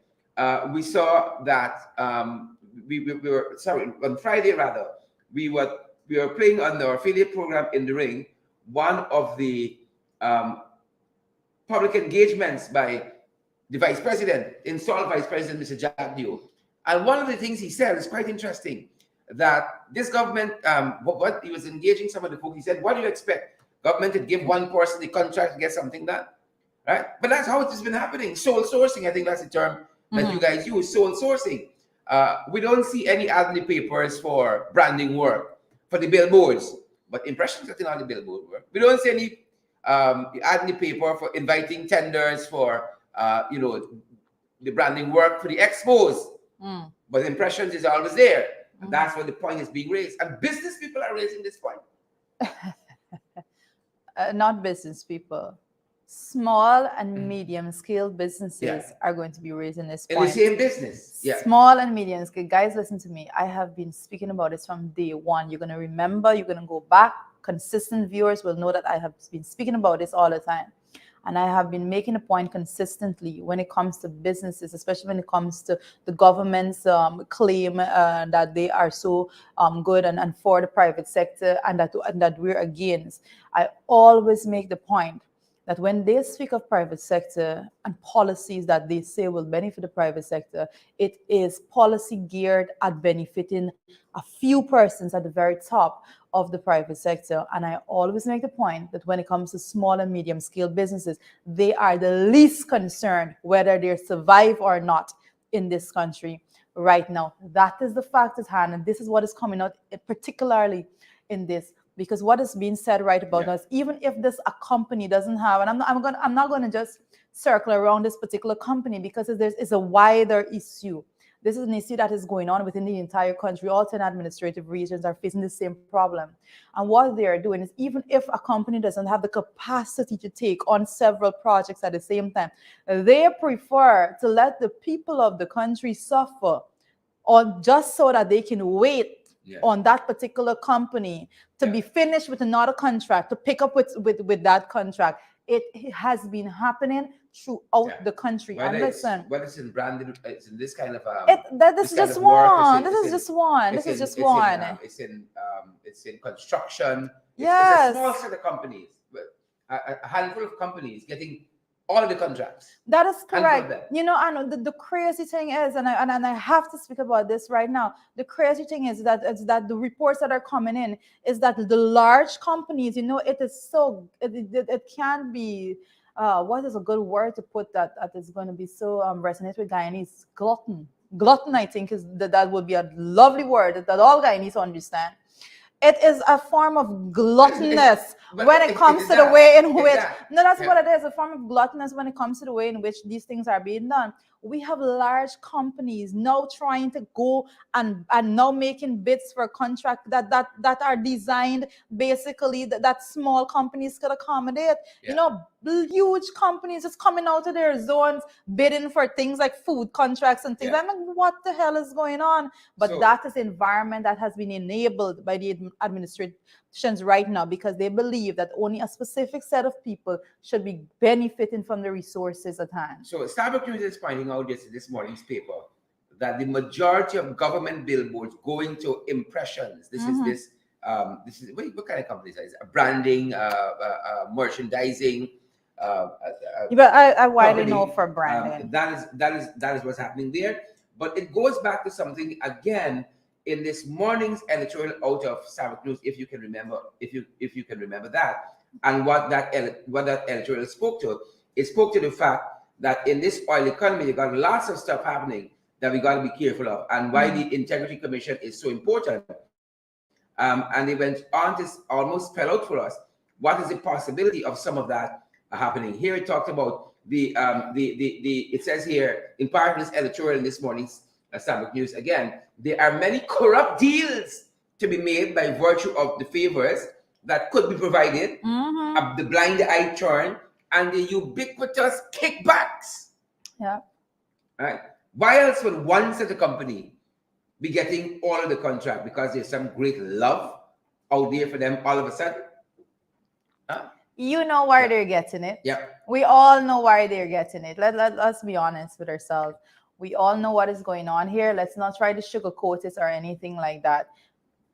we saw that we were on Friday rather, we were playing on our affiliate program In the Ring, one of the public engagements by the vice president, installed vice president, Mr. Jack Dew. And one of the things he said is quite interesting, that this government, what he was engaging some of the folks, he said, what do you expect? Government to give one person the contract to get something done, right? But that's how it has been happening. Sole sourcing, I think that's the term that you guys use, sole sourcing. We don't see any ad in the papers for branding work, for the billboards, but Impressions getting on the billboard work. We don't see any ad in the paper for inviting tenders for, the branding work for the expos. But Impressions is always there. And that's where the point is being raised. And business people are raising this point. Not business people. Small and medium scale businesses are going to be raising this point. In the same business. Yeah. Small and medium scale. Guys, listen to me. I have been speaking about this from day one. You're going to remember, you're going to go back. Consistent viewers will know that I have been speaking about this all the time. And I have been making a point consistently when it comes to businesses, especially when it comes to the government's claim that they are so good and for the private sector and that we're against. I always make the point that when they speak of private sector and policies that they say will benefit the private sector, it is policy geared at benefiting a few persons at the very top of the private sector. And I always make the point that when it comes to small and medium scale businesses, they are the least concerned whether they survive or not in this country right now. That is the fact at hand. And this is what is coming out, particularly in this, because what is being said right about us, even if this a company doesn't have, and I'm not going to just circle around this particular company, because it's a wider issue. This is an issue that is going on within the entire country. All 10 administrative regions are facing the same problem. And what they are doing is, even if a company doesn't have the capacity to take on several projects at the same time, they prefer to let the people of the country suffer, or just so that they can wait on that particular company to be finished with another contract, to pick up with that contract. It has been happening throughout the country. Whether and listen, whether it's in branded, it's in this kind of this is just one. This is just one. It's in construction. It's a small set of companies, a handful of companies getting all the contracts. That is correct. You know, and the crazy thing is, and I have to speak about this right now. The crazy thing is that the reports that are coming in is that the large companies, you know, it can be. What is a good word to put that is going to be so resonate with Guyanese? Glutton, I think, is that would be a lovely word that all Guyanese understand. It is a form of gluttonous when it comes to the way in which that's what it is, a form of gluttonous when it comes to the way in which these things are being done. We have large companies now trying to go and now making bids for a contract that are designed basically that small companies could accommodate. You know, huge companies just coming out of their zones bidding for things like food contracts and things. I'm like, what the hell is going on? But that is the environment that has been enabled by the administrations right now, because they believe that only a specific set of people should be benefiting from the resources at hand. So Starbucks News is finding out this morning's paper that the majority of government billboards going to impressions. This is what kind of companies is it? Branding, merchandising. But I widely know for branding. That is what's happening there. But it goes back to something again in this morning's editorial out of Starbucks News, if you can remember that, and what that editorial spoke to. It spoke to the fact that in this oil economy, you got lots of stuff happening that we got to be careful of, and why the Integrity Commission is so important. And they went on to almost spell out for us what is the possibility of some of that happening. Here it talked about it says here in part of this editorial in this morning's Starbucks News, again, there are many corrupt deals to be made by virtue of the favors that could be provided, the blind eye turn, and the ubiquitous kickbacks. Yeah. Right. Why else would one set of company be getting all of the contract? Because there's some great love out there for them all of a sudden? You know why they're getting it. Yeah. We all know why they're getting it. Let's be honest with ourselves. We all know what is going on here. Let's not try to sugarcoat it or anything like that.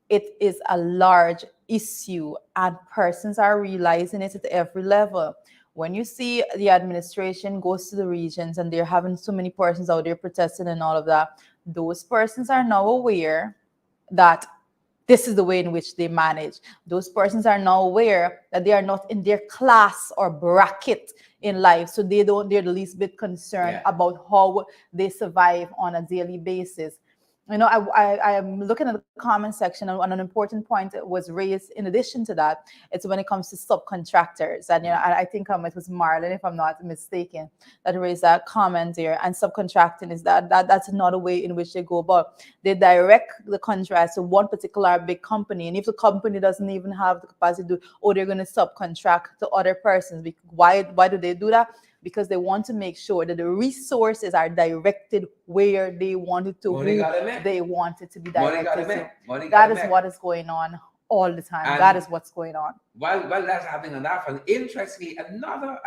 It is a large issue, and persons are realizing it at every level. When you see the administration goes to the regions and they're having so many persons out there protesting and all of that, those persons are now aware that this is the way in which they manage. Those persons are now aware that they are not in their class or bracket in life. So they're the least bit concerned about how they survive on a daily basis. You know, I am looking at the comment section, and an important point was raised in addition to that. It's when it comes to subcontractors. And, you know, I think it was Marlon, if I'm not mistaken, that raised that comment there. And subcontracting is that's another way in which they go about. They direct the contracts to one particular big company. And if the company doesn't even have the capacity to do, they're going to subcontract to other persons. Why do they do that? Because they want to make sure that the resources are directed where they want it to, they want it to be directed. That is what is going on all the time. And that is what's going on. While that's happening on that front, interestingly, another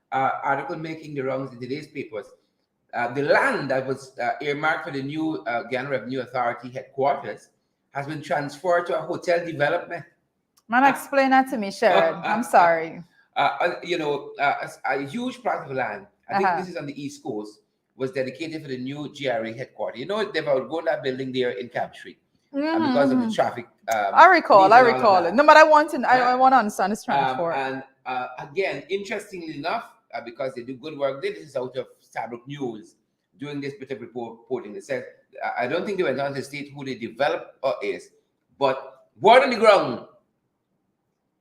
article making the rounds in today's papers, the land that was earmarked for the new Ghana Revenue Authority headquarters has been transferred to a hotel development. Man, explain that to me, Sharon. I'm sorry. A huge plot of land, I think this is on the East Coast, was dedicated for the new GRA headquarters. You know, they've outgrown that building there in Camp Street because of the traffic. I recall it. No, but I want to understand this transport. And again, interestingly enough, because they do good work, this is out of Starbucks News doing this bit of reporting. They said, I don't think they went on to state who the developer is, but Word on the ground,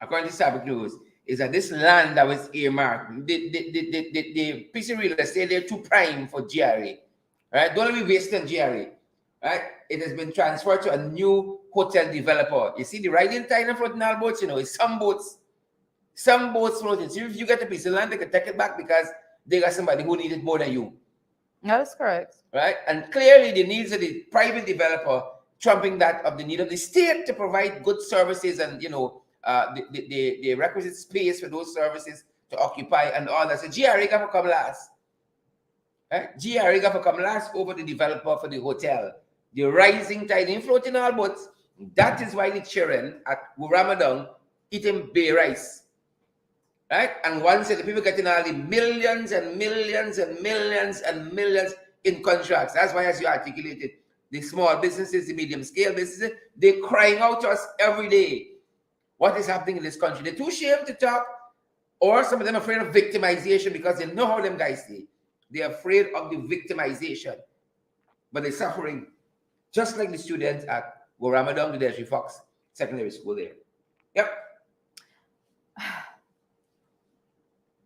according to Sabbath News, is that this land that was earmarked, the piece of real estate, they're too prime for GRA. Right? Don't be wasted on GRA. Right? It has been transferred to a new hotel developer. You see the riding tide and floating all boats, it's some boats floating. So if you get a piece of land, they can take it back because they got somebody who needs it more than you. That is correct. Right? And clearly the needs of the private developer trumping that of the need of the state to provide good services and the requisite space for those services to occupy and all that. So GRA got to come last. Right? GRA got to come last over the developer for the hotel. The rising tide in floating all boats. That is why the children at Ramadan eating bay rice. Right? And once the people getting all the millions and millions and millions and millions in contracts. That's why, as you articulated, the small businesses, the medium scale businesses, they're crying out to us every day. What is happening in this country? They're too ashamed to talk, or some of them are afraid of victimization because they know how them guys say. They're afraid of the victimization, but they're suffering, just like the students at Ramadan, the Desiree Fox Secondary School there. Yep.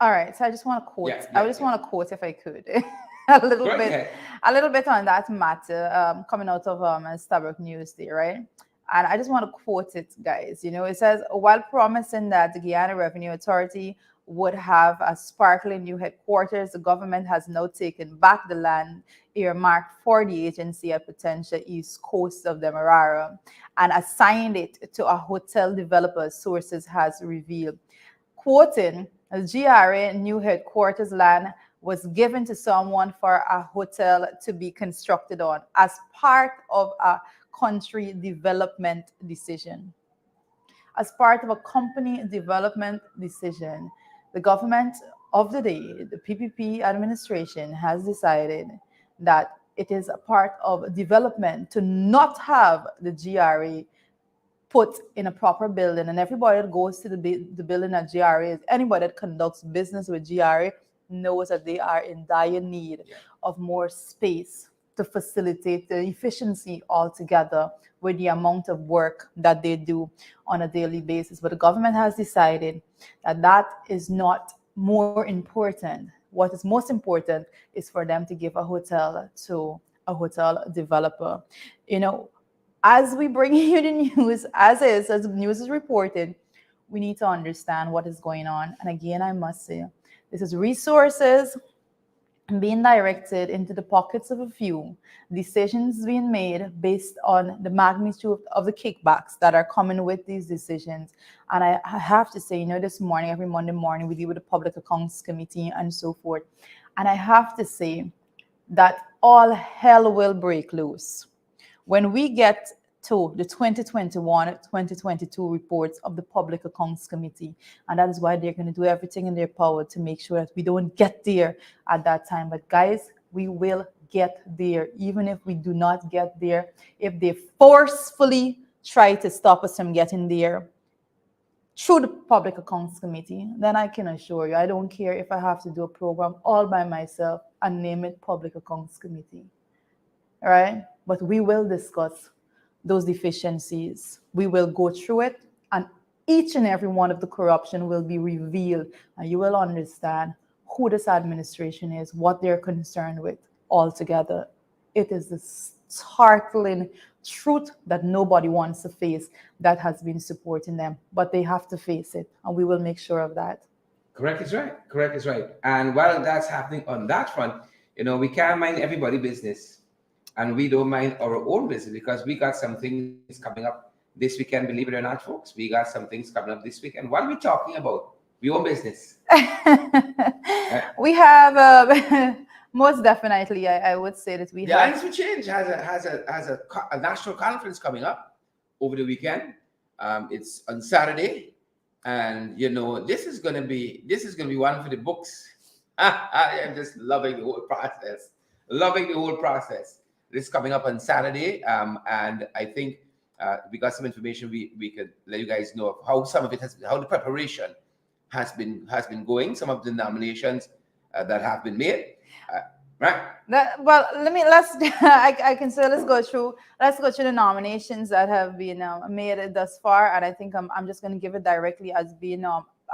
All right, so I just want to quote. I just want to quote, if I could, a little bit on that matter coming out of Starbuck News there, right? And I just want to quote it, guys. It says, while promising that the Guyana Revenue Authority would have a sparkling new headquarters, the government has now taken back the land earmarked for the agency at potential east coast of Demerara and assigned it to a hotel developer, sources has revealed. Quoting, the GRA new headquarters land was given to someone for a hotel to be constructed on as part of a country development decision. As part of a company development decision, the government of the day, the PPP administration, has decided that it is a part of development to not have the GRA put in a proper building, and everybody that goes to the building at GRA, anybody that conducts business with GRA knows that they are in dire need of more space to facilitate the efficiency altogether with the amount of work that they do on a daily basis. But the government has decided that that is not more important. What is most important is for them to give a hotel to a hotel developer. As we bring you the news, as the news is reported, we need to understand what is going on. And again, I must say, this is resources being directed into the pockets of a few, decisions being made based on the magnitude of the kickbacks that are coming with these decisions. And I have to say, this morning, every Monday morning, we deal with the Public Accounts Committee and so forth. And I have to say that all hell will break loose when we get to the 2021-2022 reports of the Public Accounts Committee. And that is why they're going to do everything in their power to make sure that we don't get there at that time. But guys, we will get there. Even if we do not get there, if they forcefully try to stop us from getting there through the Public Accounts Committee, then I can assure you, I don't care if I have to do a program all by myself and name it Public Accounts Committee. All right? But we will discuss those deficiencies. We will go through it, and each and every one of the corruption will be revealed, and you will understand who this administration is, what they're concerned with altogether. It is the startling truth that nobody wants to face that has been supporting them, but they have to face it, and we will make sure of that. Correct is right. And while that's happening on that front, we can't mind everybody's business. And we don't mind our own business because we got some things coming up this weekend, believe it or not, folks. We got some things coming up this weekend. What are we talking about? We own business. We have, most definitely, I would say that we have. The Alliance for Change has a national conference coming up over the weekend. It's on Saturday. And, this is going to be one for the books. I'm just loving the whole process. This is coming up on Saturday, and I think we got some information we could let you guys know of how some of it how the preparation has been going. Some of the nominations that have been made. right? Well, let's I can say let's go through the nominations that have been made thus far, and I think I'm just going to give it directly as being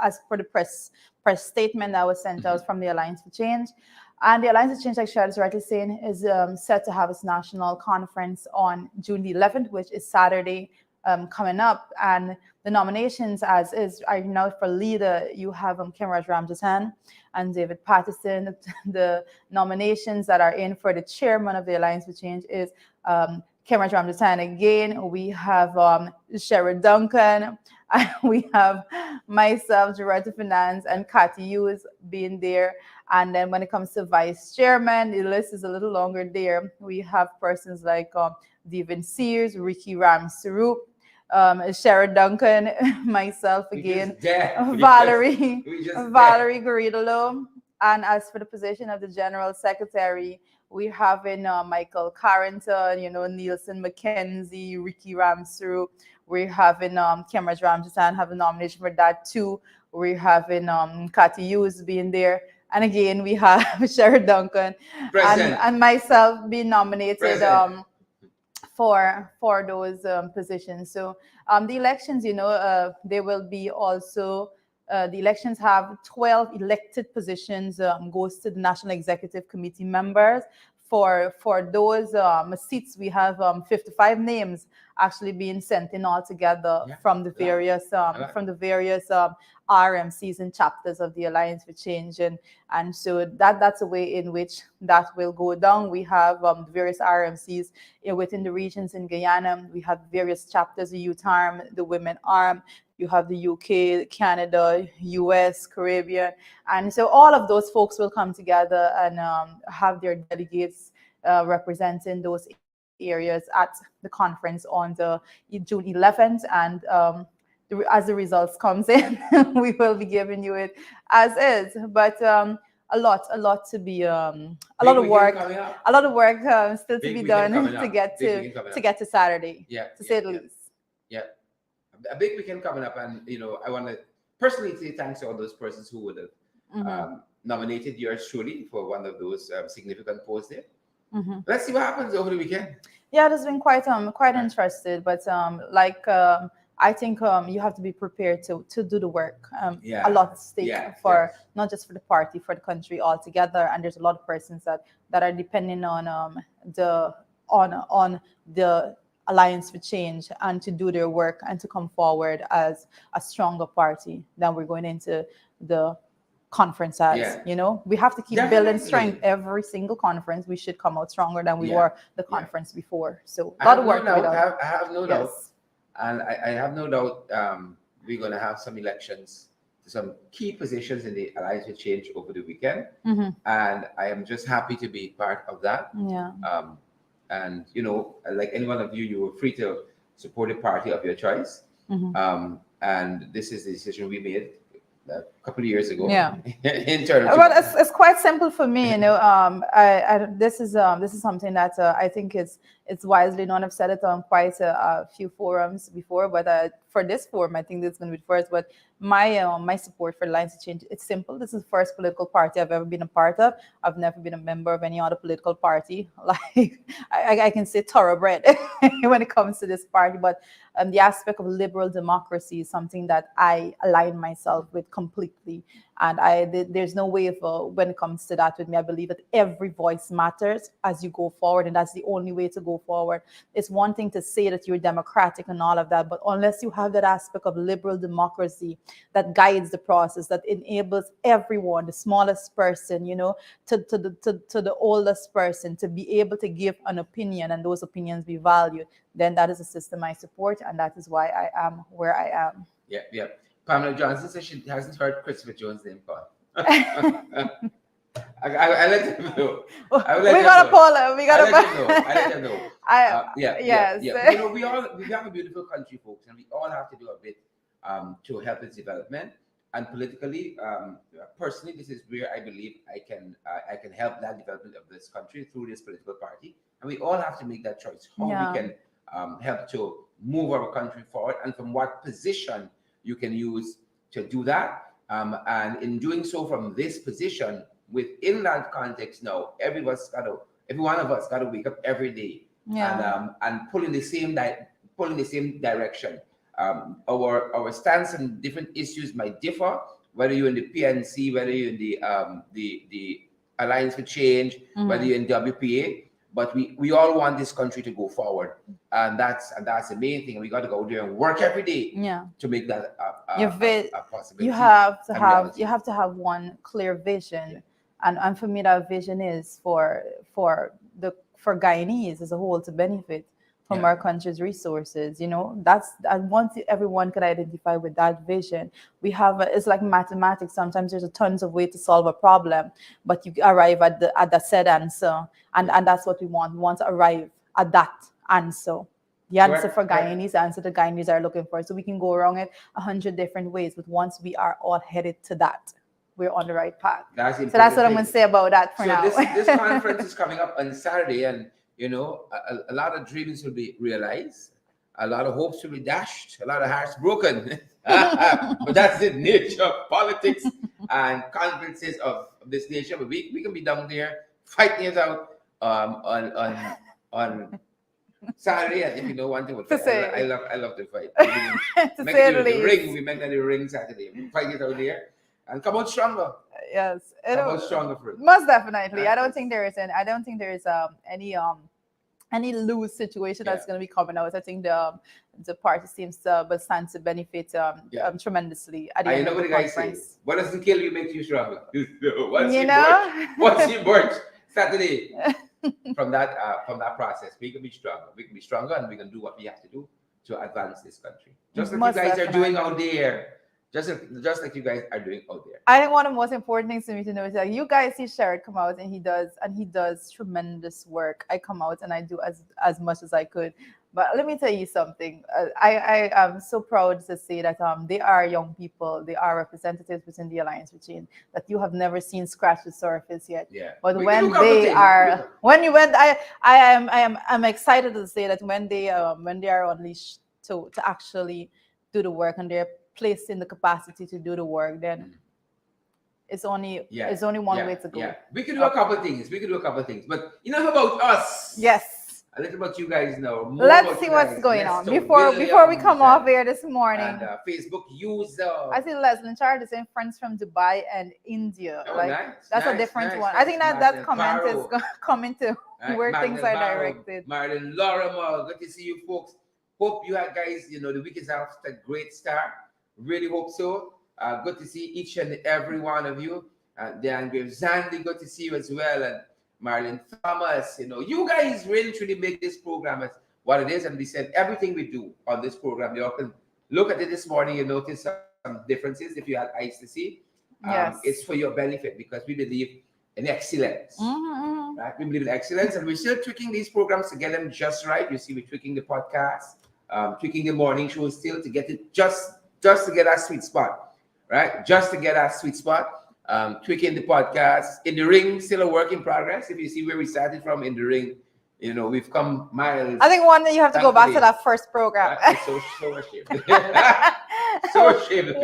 as per the press statement that was sent out from the Alliance for Change. And the Alliance for Change, like Shad is rightly saying, is set to have its national conference on June the 11th, which is Saturday coming up. And the nominations, as is right now for leader, you have Kimraj Ramjatan and David Patterson. The nominations that are in for the chairman of the Alliance for Change is Kimraj Ramjatan again. We have Sherrod Duncan. We have myself, Director of Finance, and Cathy Hughes being there. And then when it comes to vice chairman, the list is a little longer there. We have persons like David Sears, Ricky Ram Sarup, Sherrod Duncan, myself again, Valerie Guridolo. And as for the position of the general secretary, we have in Michael Carrington, Nielsen McKenzie, Ricky Ramsru. We're having Kimraj Ramjatan have a nomination for that too. We're having Cathy Hughes being there. And again, we have Sherrod Duncan and myself being nominated for those positions. So the elections, they will be also the elections have 12 elected positions goes to the National Executive Committee members. For those seats, we have 55 names actually being sent in all together from the various RMCs and chapters of the Alliance for Change, and so that's a way in which that will go down. We have various RMCs within the regions in Guyana. We have various chapters: the Youth Arm, the Women Arm. You have the UK, Canada, US, Caribbean. And so all of those folks will come together and have their delegates representing those areas at the conference on the June 11th. And as the results comes in, we will be giving you it as is. But a lot to be a lot of work still to be done to get to Saturday, to say the least. Yeah. A big weekend coming up, and I want to personally say thanks to all those persons who would have nominated yours truly for one of those significant posts there. Let's see what happens over the weekend. Yeah, it has been quite interested, but I think you have to be prepared to do the work. A lot at stake for not just for the party, for the country altogether, and there's a lot of persons that are depending on the Alliance for Change and to do their work and to come forward as a stronger party than we're going into the conference as. We have to keep building strength. Every single conference we should come out stronger than we were the conference before. So a lot of work. I have no doubt, and I have no doubt we're going to have some elections to some key positions in the Alliance for Change over the weekend, and I am just happy to be part of that. And like any one of you, you were free to support a party of your choice. And this is the decision we made a couple of years ago. Internally. Well, it's quite simple for me. This is something that I think it's wisely known. I've said it on quite a few forums before, but for this forum, I think this is going to be the first. But my support for Alliance to Change, it's simple. This is the first political party I've ever been a part of. I've never been a member of any other political party. Like I can say thoroughbred when it comes to this party, but the aspect of liberal democracy is something that I align myself with completely. And there's no way when it comes to that with me. I believe that every voice matters as you go forward, and that's the only way to go forward. It's one thing to say that you're democratic and all of that, but unless you have that aspect of liberal democracy that guides the process, that enables everyone, the smallest person, to the oldest person, to be able to give an opinion and those opinions be valued, then that is a system I support, and that is why I am where I am. Yeah. Pamela Johnson says she hasn't heard Christopher Jones' name called. I let him know. We got a poll. We got I let him know. Yes. We have a beautiful country, folks, and we all have to do a bit to help its development. And politically, personally, this is where I believe I can help that development of this country through this political party. And we all have to make that choice. How we can help to move our country forward, and from what position you can use to do that. And in doing so from this position, within that context now, every one of us got to wake up every day and pull in the same direction. Our stance on different issues might differ, whether you're in the PNC, whether you're in the Alliance for Change, whether you're in WPA. But we all want this country to go forward, and that's the main thing. We got to go there and work every day to make that a possibility. You have to have one clear vision, and for me that vision is for Guyanese as a whole to benefit from our country's resources. That's, and once everyone can identify with that vision, we have it's like mathematics. Sometimes there's tons of ways to solve a problem, but you arrive at the said answer, and that's what we want. We want to arrive at that answer. The answer for Guyanese, the answer the Guyanese are looking for. So we can go around it 100 different ways, but once we are all headed to that, we're on the right path. So that's what I'm going to say about that for now. This conference is coming up on Saturday, and a lot of dreams will be realized, a lot of hopes will be dashed, a lot of hearts broken. But that's the nature of politics and conferences of this nature. But we can be down there fighting it out on Saturday. And if you know one thing, I love to fight. To say the least. We make the ring Saturday. We fight it out there and come out stronger. Yes, come out stronger for it. Most definitely. I don't think there is any lose situation that's going to be coming out. I think the party seems to stand to benefit tremendously at the end of the conference. What doesn't kill you makes you stronger. What's your birth Saturday? From that process, we can be stronger. We can be stronger, and we can do what we have to do to advance this country. Just like you guys are doing out there. Just like you guys are doing out there. I think one of the most important things for me to know is that you guys see Sherrod come out and he does tremendous work. I come out and I do as much as I could. But let me tell you something. I am so proud to say that they are young people. They are representatives within the Alliance for Change that you have never seen scratch the surface yet. Yeah. But I'm excited to say that when they are unleashed to actually do the work and they're placed in the capacity to do the work, then it's only one way to go. Yeah. We could do a couple of things. But enough about us. Yes. A little about you guys now. Let's see what's going on before we come off here this morning. And Facebook user. I see Leslie Chard is saying friends from Dubai and India. That's a different one. I think that comment is coming to where things are directed. Martin Lorimer, good to see you folks. Hope you guys, the week is off to a great start. Really hope so. Good to see each and every one of you. Dan Graves Zandy, good to see you as well. And Marlon Thomas, you guys really truly make this program as what it is. And we said everything we do on this program, you all can look at it this morning. You notice some differences if you had eyes to see. Yes. It's for your benefit because we believe in excellence. Mm-hmm. Right? We believe in excellence, and we're still tweaking these programs to get them just right. You see, we're tweaking the podcast, tweaking the morning show still to get it just to get our sweet spot, right? Just to get our sweet spot. Tweaking the podcast. In the ring, still a work in progress. If you see where we started from in the ring, we've come miles. I think one day you have to go back to that first program. It's so ashamed. So ashamed.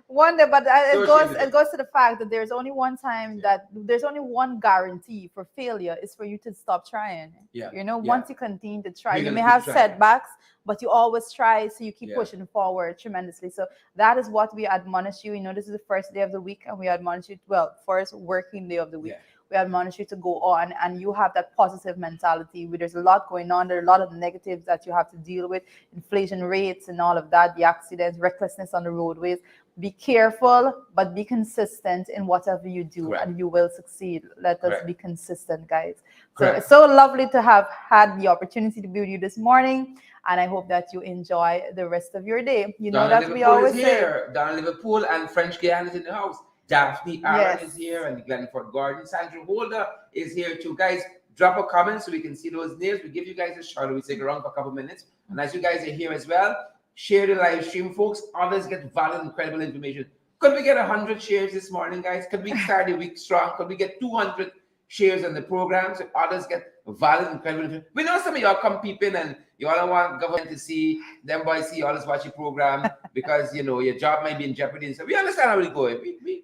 One day, but it goes to the fact that there's only one time that there's only one guarantee for failure is for you to stop trying. Yeah. Once you continue to try, you may have setbacks, but you always try, so you keep pushing forward tremendously. So that is what we admonish you. This is the first day of the week, and we admonish you, first working day of the week. Yeah. We admonish you to go on, and you have that positive mentality. There's a lot going on. There are a lot of negatives that you have to deal with, inflation rates and all of that, the accidents, recklessness on the roadways. Be careful, but be consistent in whatever you do, and you will succeed. Let us be consistent, guys. So it's so lovely to have had the opportunity to be with you this morning, and I hope that you enjoy the rest of your day. That we always say. Down Liverpool and French Guiana is in the house. Daphne Aaron is here, and Glenford Gordon. Sandra Holder is here too. Guys, drop a comment so we can see those names. We give you guys a shout. We take around for a couple minutes. And as you guys are here as well, share the live stream, folks. Others get valid, incredible information. Could we get 100 shares this morning, guys? Could we start the week strong? Could we get 200 shares on the program so others get valid, incredible information? We know some of y'all come peeping and you all want government to see them boys see all this watch your program because your job might be in jeopardy. So we understand how we go. We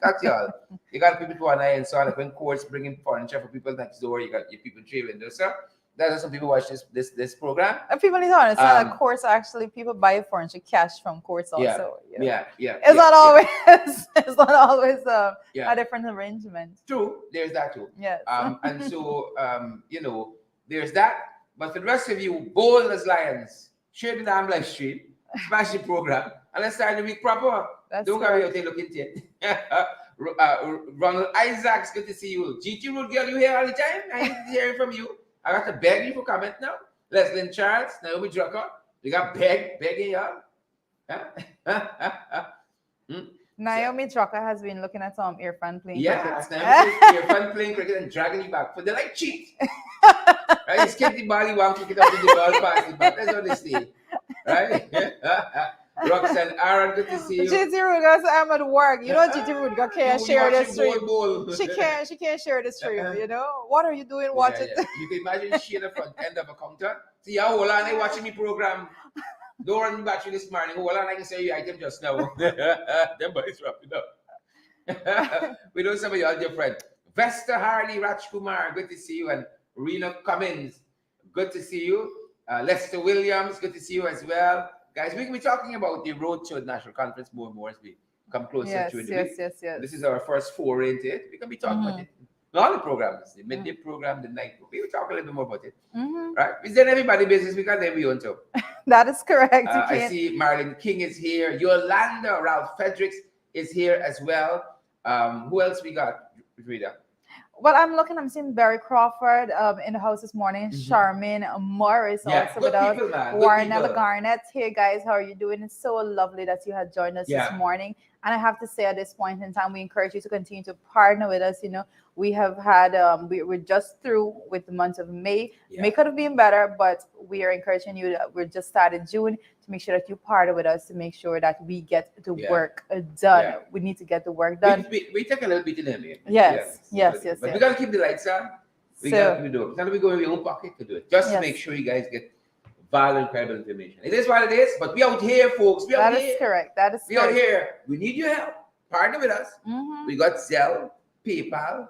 got y'all. You got people who are and so on, like when courts bringing furniture for people next door, you got your people trading those stuff. That's why some people watch this program. And people need to understand that courts actually people buy furniture cash from courts also. Yeah. It's not always it's not always a different arrangement. True, there's that too. Yes. And so you know, there's that. But for the rest of you, bold as lions, share the damn live stream, smash the program, and let's start the week proper. Don't worry out there looking at it. Ronald Isaacs, good to see you. GT Road girl, you here all the time? I ain't hearing from you. I got to beg you for comment now. Leslie Charles, Naomi Drucker, you got begging y'all. Naomi Drucker has been looking at some Irfan playing cricket. Irfan playing cricket and dragging you back. But they like cheat. Right? You skip the ball, you want to kick it up to the ball, pass it back. That's what they say. Right? Roxanne Aaron, good to see you. GT Rudga, I'm at work. You know, GT Rudga can't share this stream. She can't share the stream, you know? What are you doing watching? You can imagine she at the front end of a counter. See, hold on, I watching me program. Don't run the battery this morning. Hold on, I can say you item just now. Them boys wrapping up. We know some of y'all different. Vesta Harley Rajkumar, good to see you. And Rena Cummins, good to see you. Lester Williams, good to see you as well. Guys, we can be talking about the road to the national conference more and more as we come closer to it. Yes. This is our first foray into it. We can be talking about it. All the programs, the midday program, the night program. We will talk a little bit more about it. Right? Is there everybody business because then we want to? That is correct. I see Marilyn King is here. Yolanda Ralph Fredericks is here as well. Who else we got, Rita? Well, I'm seeing Barry Crawford in the house this morning. Charmaine Morris also with us. Warnella Garnett. Hey guys, how are you doing? It's so lovely that you had joined us this morning. And I have to say at this point in time, we encourage you to continue to partner with us. You know, we have had, we're just through with the month of May. May could have been better, but we are encouraging you that we're just started June to make sure that you partner with us to make sure that we get the work done. We need to get the work done. We take a little bit in them here. Yes. But we got to keep the lights on. We got to do it. It's not that we go in your own pocket to do it. Just to make sure you guys get valid, credible information. It is what it is, but we out here, folks. We out here. That is correct. We out here. We need your help. Partner with us. We got Zelle, PayPal,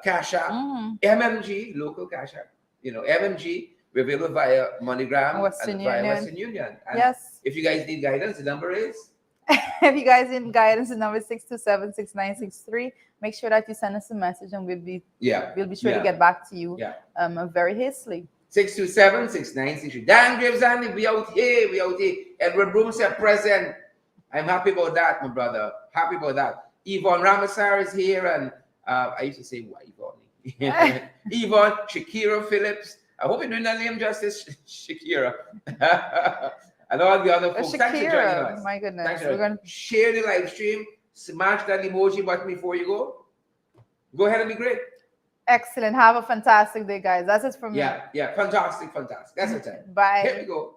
Cash App, MMG, local Cash App. You know, MMG, we're available via MoneyGram and via Western Union. And if you guys need guidance, the number is? If you guys need guidance, the number is 627-6963. Make sure that you send us a message and we'll be sure to get back to you very hastily. 627-6963. Dan Graves, we out here. Edward Broom said present. I'm happy about that, my brother. Happy about that. Yvonne Ramasar is here, and I used to say, why Yvonne? Yvonne, Shakira Phillips. I hope you're doing that name justice, Shakira. And all the other folks. Thanks for joining us. My goodness. Thanks we're going to share the live stream. Smash that emoji button before you go. Go ahead and be great. Excellent. Have a fantastic day, guys. That's it from me. Yeah. Fantastic. That's it. Bye. Here we go.